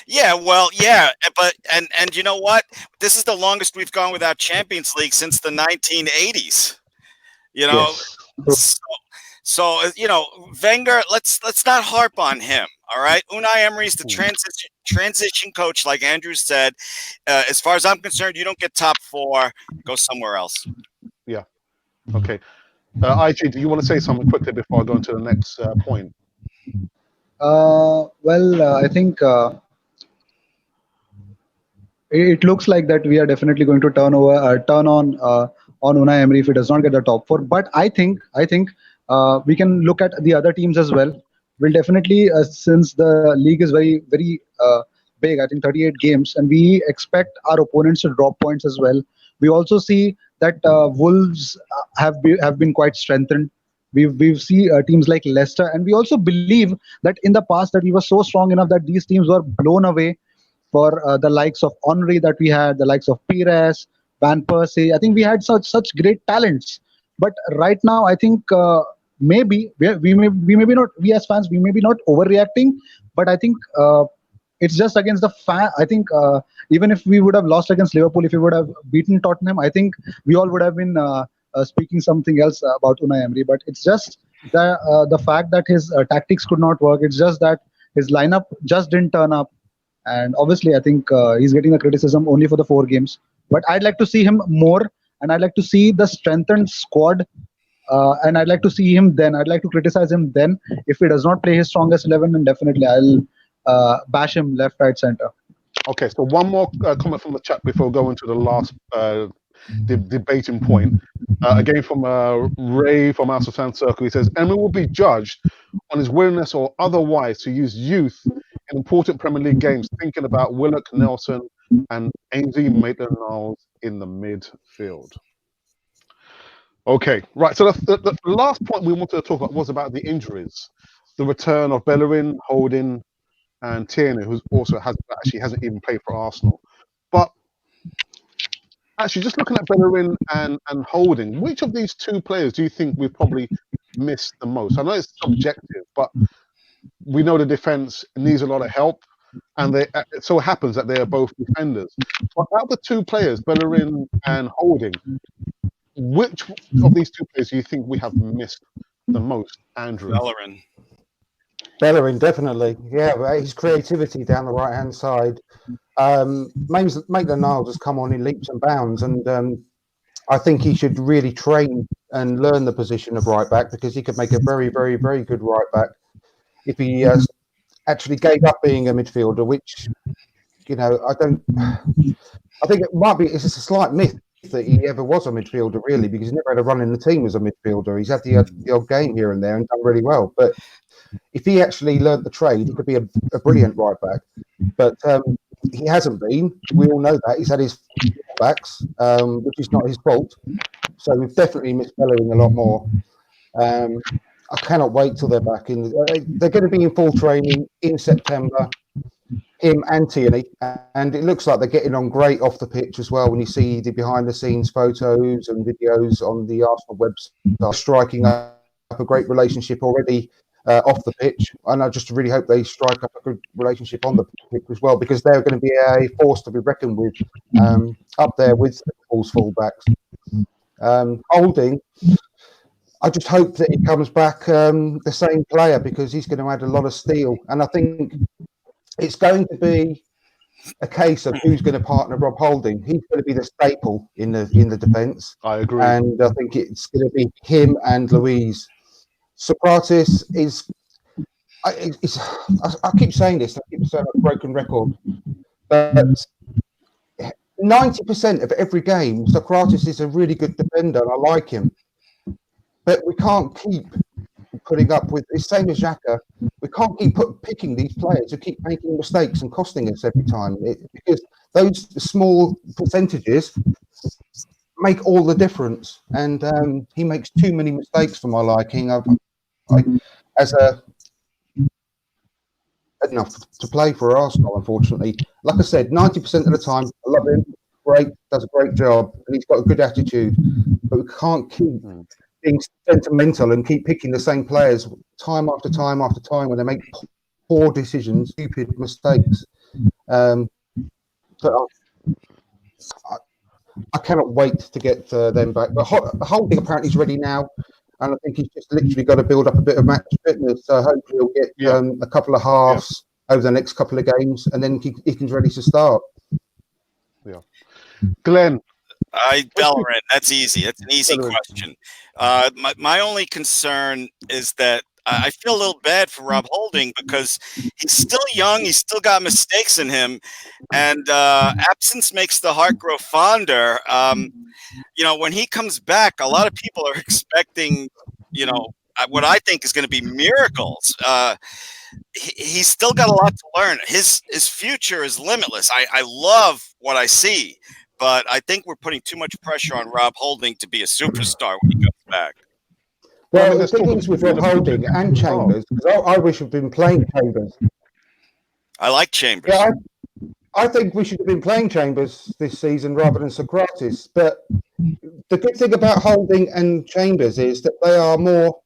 Yeah, well, yeah, but and you know what? This is the longest we've gone without Champions League since the 1980s. Yes. So Wenger, let's not harp on him. All right, Unai Emery is the transition coach, like Andrew said. As far as I'm concerned, you don't get top 4. Go somewhere else. Yeah. Okay. IG, do you want to say something quickly before I go into the next point? I think it looks like that we are definitely going to turn on Unai Emery if he does not get the top 4. But I think we can look at the other teams as well. We'll definitely, since the league is very, very big, I think 38 games, and we expect our opponents to drop points as well. We also see that Wolves have been quite strengthened. We've seen teams like Leicester, and we also believe that in the past that we were so strong enough that these teams were blown away for the likes of Henry that we had, the likes of Pires, Van Persie. I think we had such great talents. But right now, I think maybe we may be not, we as fans, we may be not overreacting, but I think it's just against the fan. I think even if we would have lost against Liverpool, if we would have beaten Tottenham, I think we all would have been speaking something else about Unai Emery. But it's just the fact that his tactics could not work. It's just that his lineup just didn't turn up. And obviously, I think he's getting the criticism only for the 4 games. But I'd like to see him more, and I'd like to see the strengthened squad. And I'd like to see him then. I'd like to criticize him then. If he does not play his strongest 11, then definitely I'll bash him left, right, center. Okay, so one more comment from the chat before we go into the last debating point. Again from Ray from House of Fan Circle. He says, Emery will be judged on his willingness or otherwise to use youth in important Premier League games, thinking about Willock, Nelson, and Ainsley Maitland-Niles in the midfield. Okay, right. So the last point we wanted to talk about was about the injuries. The return of Bellerin, Holding, and Tierney, who also hasn't even played for Arsenal. But actually, just looking at Bellerin and Holding, which of these 2 players do you think we've probably missed the most? I know it's subjective, but we know the defence needs a lot of help, and it so happens that they are both defenders. But out of the 2 players, Bellerin and Holding, which of these 2 players do you think we have missed the most, Andrew? Bellerin, definitely. Yeah, his creativity down the right-hand side. Maitland-Niles has come on in leaps and bounds, and I think he should really train and learn the position of right-back, because he could make a very, very, very good right-back if he actually gave up being a midfielder, which, I think it might be, it's just a slight myth that he ever was a midfielder, really, because he never had a run in the team as a midfielder. He's had the odd game here and there and done really well. But if he actually learnt the trade, he could be a brilliant right back. But he hasn't been. We all know that. He's had his backs, which is not his fault. So we've definitely missed Bellerin a lot more. I cannot wait till they're back in. They're going to be in full training in September, him and Tierney, and it looks like they're getting on great off the pitch as well. When you see the behind-the-scenes photos and videos on the Arsenal website, striking up a great relationship already off the pitch, and I just really hope they strike up a good relationship on the pitch as well, because they're going to be a force to be reckoned with up there with Liverpool's fullbacks. Holding, I just hope that he comes back the same player, because he's going to add a lot of steel, and I think it's going to be a case of who's going to partner Rob Holding. He's going to be the staple in the defence. I agree, and I think it's going to be him and Luiz. Socrates is. I keep saying this. I keep saying a broken record, but 90% of every game, Socrates is a really good defender, and I like him. But we can't keep putting up with the same as Xhaka. We can't keep picking these players who keep making mistakes and costing us every time, because those small percentages make all the difference. And he makes too many mistakes for my liking. Enough to play for Arsenal, unfortunately. Like I said, 90% of the time, I love him. Great, does a great job, and he's got a good attitude. But we can't keep being sentimental and keep picking the same players time after time after time when they make poor decisions, stupid mistakes. But I cannot wait to get them back. But Holding apparently is ready now, and I think he's just literally got to build up a bit of match fitness. So hopefully he'll get a couple of halves over the next couple of games, and then he's ready to start. Yeah, Glenn. Bellerin, that's easy. That's an easy question. My only concern is that I feel a little bad for Rob Holding, because he's still young. He's still got mistakes in him, and absence makes the heart grow fonder. When he comes back, a lot of people are expecting, what I think is going to be miracles. He's still got a lot to learn. His future is limitless. I love what I see, but I think we're putting too much pressure on Rob Holding to be a superstar when he comes back. Well, the there's thing talk is with of Rob Holding and Chambers, because I wish we'd been playing Chambers. I like Chambers. Yeah, I think we should have been playing Chambers this season rather than Socrates. But the good thing about Holding and Chambers is that they are more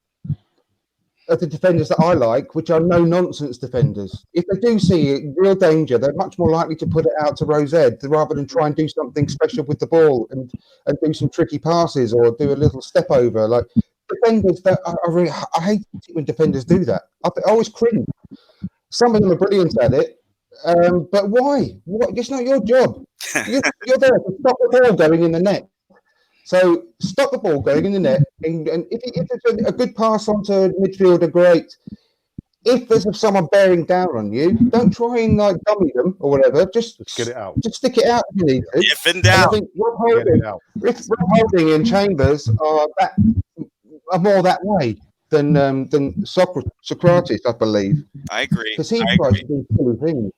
of the defenders that I like, which are no-nonsense defenders. If they do see real danger, they're much more likely to put it out to Rosed rather than try and do something special with the ball and do some tricky passes or do a little step over. Like defenders, that I hate it when defenders do that. I always cringe. Some of them are brilliant at it, but why? It's not your job. You're there to stop the ball going in the net. So stop the ball going in the net, and if it's a good pass onto midfielder, great. If there's someone bearing down on you, don't try and like dummy them or whatever. Just get it out. Just stick it out if you need to. If in doubt, I think Rob Holding and Chambers are more that way than Socrates, I believe. I agree. Because he tries to do silly things,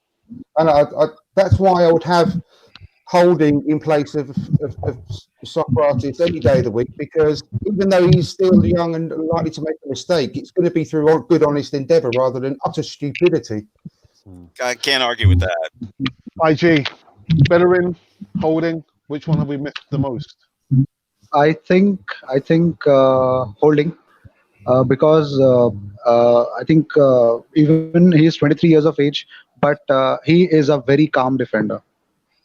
and that's why I would have Holding in place of Socrates any day of the week, because even though he's still young and likely to make a mistake, it's going to be through good, honest endeavour rather than utter stupidity. I can't argue with that. IG, Bellerin, Holding, which one have we missed the most? I think Holding, because I think even he is 23 years of age, but he is a very calm defender.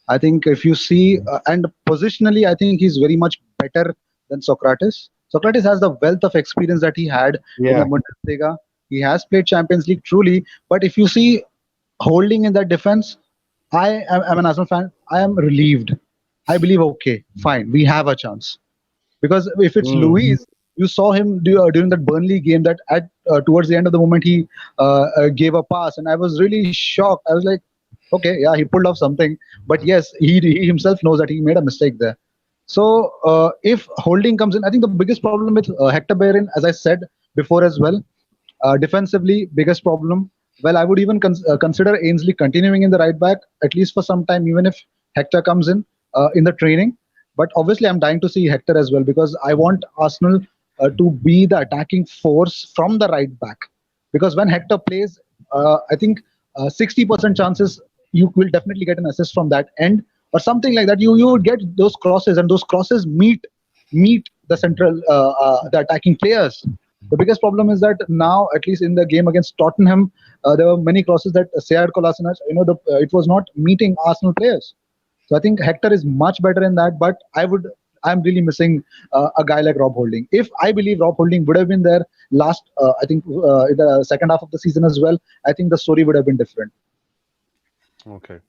I think if you see, and positionally, I think he's very much better than Socrates. Socrates has the wealth of experience that he had in the Bundesliga. He has played Champions League truly, but if you see Holding in that defense, I'm an Arsenal fan. I am relieved. I believe, okay, fine, we have a chance. Because if it's Luis, you saw him during that Burnley game that towards the end of the moment he gave a pass, and I was really shocked. I was like, okay, yeah, he pulled off something, but yes, he himself knows that he made a mistake there. So if Holding comes in, I think the biggest problem with Hector Bellerin, as I said before as well, defensively, biggest problem. Well, I would even consider Ainsley continuing in the right back, at least for some time, even if Hector comes in the training. But obviously, I'm dying to see Hector as well, because I want Arsenal to be the attacking force from the right back. Because when Hector plays, I think 60% chances you will definitely get an assist from that end or something like that. You would get those crosses, and those crosses meet the central the attacking players. The biggest problem is that now, at least in the game against Tottenham, there were many crosses that Sead Kolasinac, it was not meeting Arsenal players. So I think Hector is much better in that, but I'm really missing a guy like Rob Holding. If I believe Rob Holding would have been there last, I think in the second half of the season as well, I think the story would have been different. Okay.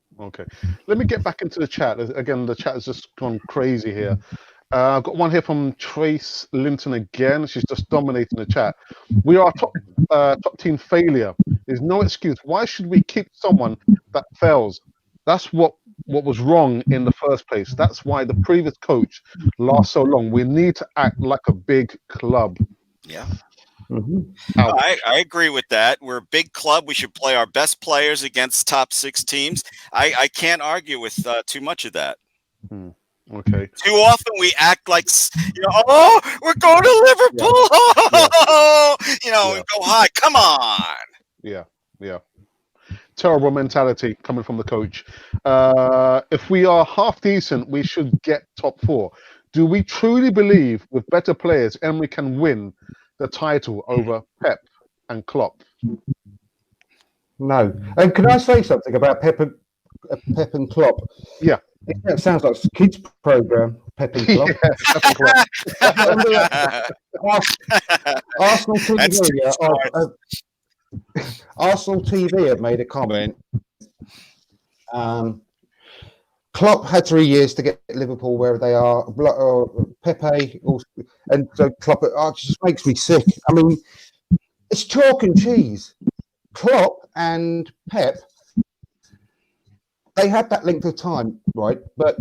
Let me get back into the chat. Again, the chat has just gone crazy here. I've got one here from Trace Linton again. She's just dominating the chat. We are top team failure. There's no excuse. Why should we keep someone that fails? That's what was wrong in the first place. That's why the previous coach lasts so long. We need to act like a big club. Yeah. I agree with that. We're a big club. We should play our best players against top 6 teams. I can't argue with too much of that. Okay. Too often we act like, oh, we're going to Liverpool. Yeah. Go high. Come on. Yeah. Terrible mentality coming from the coach. If we are half decent, we should get top 4. Do we truly believe with better players, Emery can win the title over Pep and Klopp? No. And can I say something about Pep and Klopp? Yeah. It sounds like a kids' program, Pep and Klopp. Arsenal TV. Arsenal TV have made a comment. Klopp had 3 years to get Liverpool where they are. Pepe, and so Klopp, it just makes me sick. I mean, it's chalk and cheese. Klopp and Pep, they had that length of time, right? But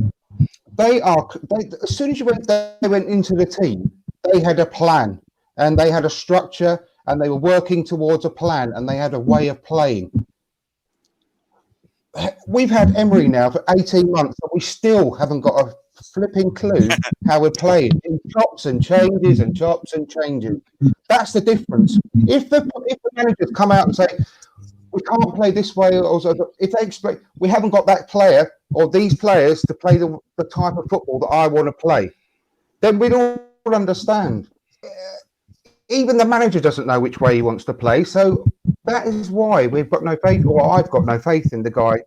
they as soon as they went into the team, they had a plan and they had a structure and they were working towards a plan and they had a way of playing. We've had Emery now for 18 months and we still haven't got a flipping clue how we're playing in chops and changes and chops and changes. That's the difference. If the managers come out and say, we can't play this way, or if they expect, we haven't got that player or these players to play the type of football that I want to play, then we'd all understand. Even the manager doesn't know which way he wants to play. So that is why we've got no faith, or I've got no faith in the guy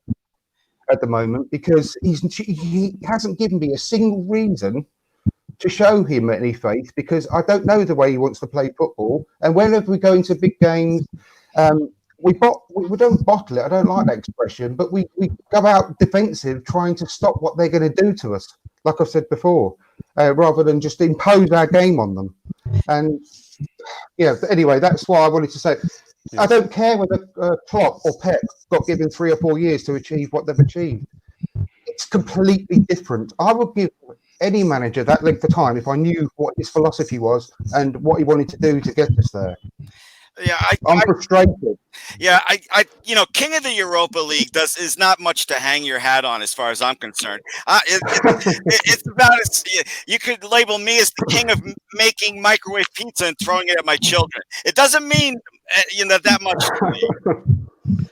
at the moment, because he hasn't given me a single reason to show him any faith, because I don't know the way he wants to play football. And whenever we go into big games, we don't bottle it. I don't like that expression, but we go out defensive, trying to stop what they're going to do to us, like I've said before, rather than just impose our game on them. And yeah, but anyway, that's why I wanted to say, I don't care whether Klopp or Pep got given 3 or 4 years to achieve what they've achieved. It's completely different. I would give any manager that length of time if I knew what his philosophy was and what he wanted to do to get us there. Yeah, I'm frustrated. Yeah, King of the Europa League is not much to hang your hat on, as far as I'm concerned. It's about you could label me as the king of making microwave pizza and throwing it at my children. It doesn't mean that much to me.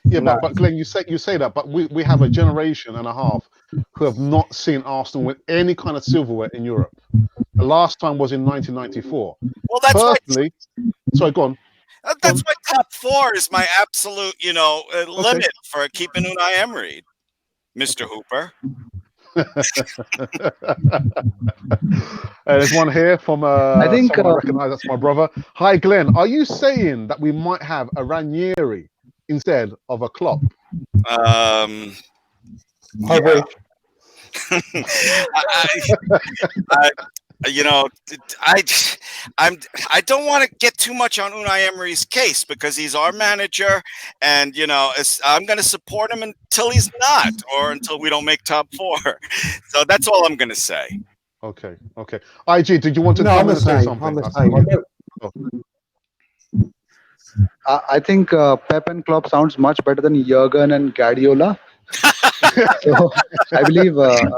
Yeah, but Glenn, you say that, but we have a generation and a half who have not seen Arsenal win any kind of silverware in Europe. The last time was in 1994. Well, that's personally. Sorry, go on. That's why top 4 is my absolute, limit for keeping Unai Emery, Mr. Hooper. There's one here from I think someone I recognize. That's my brother. Hi, Glenn. Are you saying that we might have a Ranieri instead of a Klopp? Yeah. I don't want to get too much on Unai Emery's case, because he's our manager, and I'm going to support him until he's not, or until we don't make top 4. So that's all I'm going to say. Okay. IG, did you want to come and say something? I'm the same. I think Pep and Klopp sounds much better than Jurgen and Guardiola. So I believe to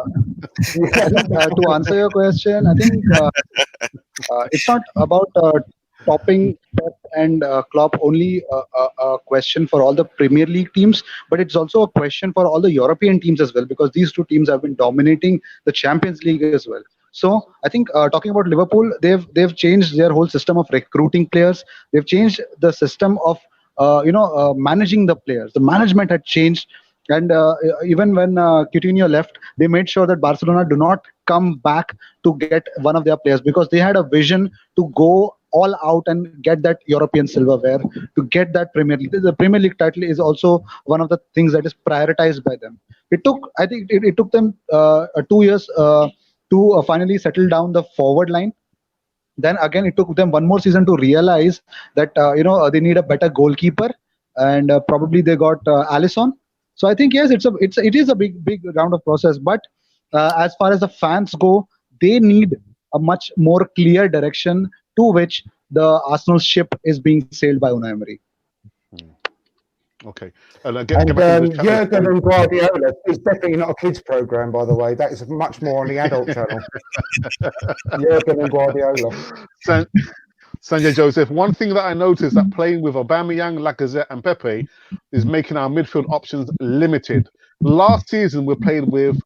answer your question, I think it's not about topping Pep and Klopp only a question for all the Premier League teams, but it's also a question for all the European teams as well, because these two teams have been dominating the Champions League as well. So I think talking about Liverpool, they've changed their whole system of recruiting players. They've changed the system of managing the players. The management had changed. And even when Coutinho left, they made sure that Barcelona do not come back to get one of their players, because they had a vision to go all out and get that European silverware, to get that Premier League. The Premier League title is also one of the things that is prioritized by them. It took them 2 years to finally settle down the forward line. Then again, it took them 1 more season to realize that they need a better goalkeeper, and probably they got Alisson. So I think yes, it is a big round of process. But as far as the fans go, they need a much more clear direction to which the Arsenal ship is being sailed by Unai Emery. Okay. Jurgen and Guardiola is definitely not a kids program, by the way. That is much more on the adult channel. Jurgen and Guardiola. Sanjay Joseph, one thing that I noticed that playing with Aubameyang, Lacazette and Pepe is making our midfield options limited. Last season, we played with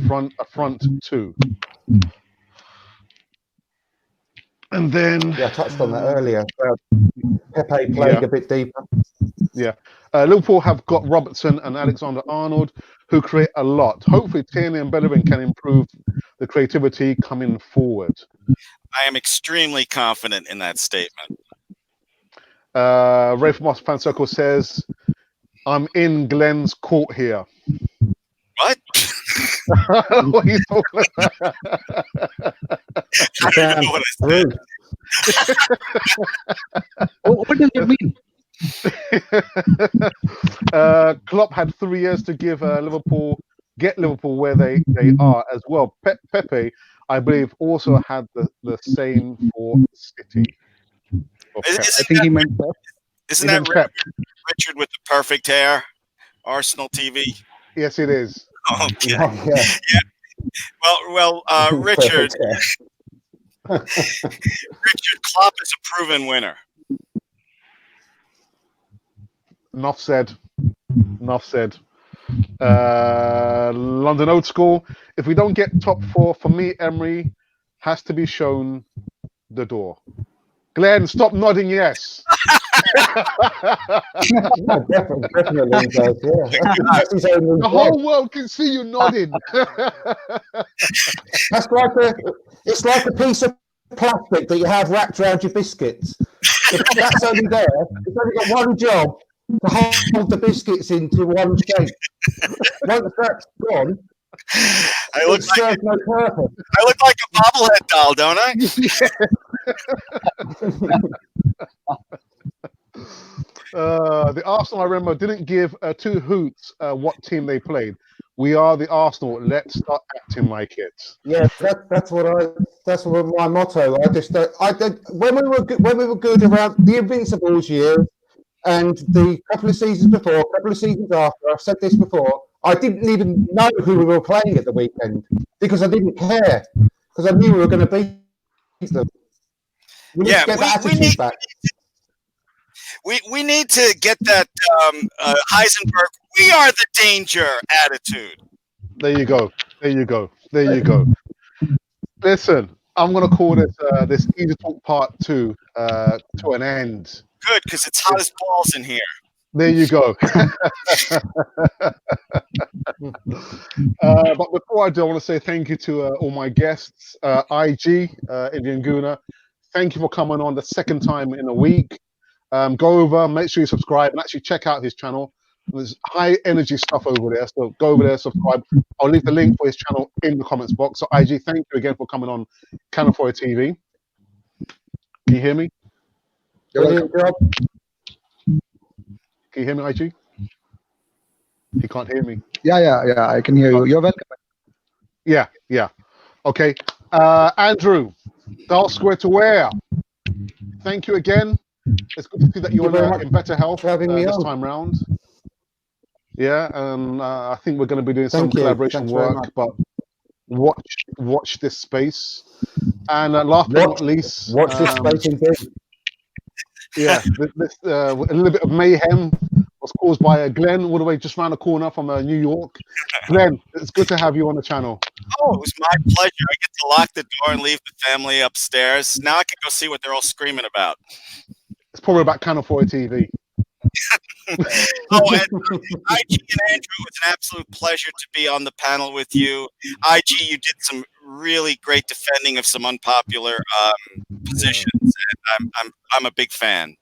a front 2. And then... Yeah, I touched on that earlier. Pepe playing a bit deeper. Yeah. Liverpool have got Robertson and Alexander-Arnold, who create a lot. Hopefully, Tierney and Bellerin can improve the creativity coming forward. I am extremely confident in that statement. Ray from Moss Fan Circle says, I'm in Glenn's court here. What? What are you talking about? I don't know what I said. What does it mean? Klopp had 3 years to give get Liverpool where they are as well. Pepe, I believe, also had the same for City. I think he meant Pep. Isn't that Richard with the perfect hair? Arsenal TV. Yes, it is. Okay. Yeah. Well, Richard. Richard, Klopp is a proven winner. Enough said. Enough said. London Old School. If we don't get top 4, for me, Emery has to be shown the door. Glenn, stop nodding yes. Yeah, definitely he does. Yeah, that's his own The whole world can see you nodding. That's like it's like a piece of plastic that you have wrapped around your biscuits. If that's only there, it's only got one job to hold the biscuits into one shape. Once that's gone, I look it serves no purpose. I look like a bobblehead doll, don't I? The Arsenal, I remember, didn't give 2 hoots what team they played. We are the Arsenal. Let's start acting like it. Yeah, that's what my motto. I did when we were good around the Invincibles year and the couple of seasons before, couple of seasons after. I've said this before. I didn't even know who we were playing at the weekend because I didn't care because I knew we were going to beat them. We need to get that attitude back. We need to get that Heisenberg, we are the danger attitude. There you go. There you go. There you go. Listen, I'm going to call this Easy Talk Part 2 to an end. Good, because it's hot as balls in here. There you go. But before I do, I want to say thank you to all my guests. IG, Indian Guna, thank you for coming on the second time in a week. Go over, make sure you subscribe, and actually check out his channel. There's high energy stuff over there, so go over there, subscribe. I'll leave the link for his channel in the comments box. So IG, thank you again for coming on Cannon Fodder TV. Can you hear me? Brilliant job. Can you hear me, IG? He can't hear me. Yeah, I can hear you. You're welcome. Yeah. Okay. Andrew, Dial Square to where? Thank you again. It's good to see that you're in better health this time round. Yeah, and I think we're going to be doing some collaboration work, but watch this space. And last but not least, watch this space indeed. Yeah, a little bit of mayhem was caused by Glenn, all the way just around the corner from New York. Glenn, it's good to have you on the channel. Oh, it was my pleasure. I get to lock the door and leave the family upstairs. Now I can go see what they're all screaming about. It's probably about Cannon Fodder TV. And IG and Andrew, it was an absolute pleasure to be on the panel with you. IG, you did some really great defending of some unpopular positions, and I'm a big fan.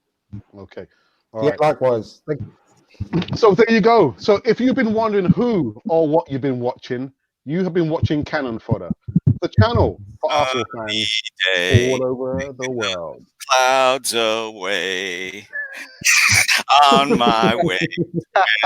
Okay, all right. Likewise. So there you go. So if you've been wondering who or what you've been watching, you have been watching Cannon Fodder, the channel for Arsenal fans all over the world. Clouds away on my way.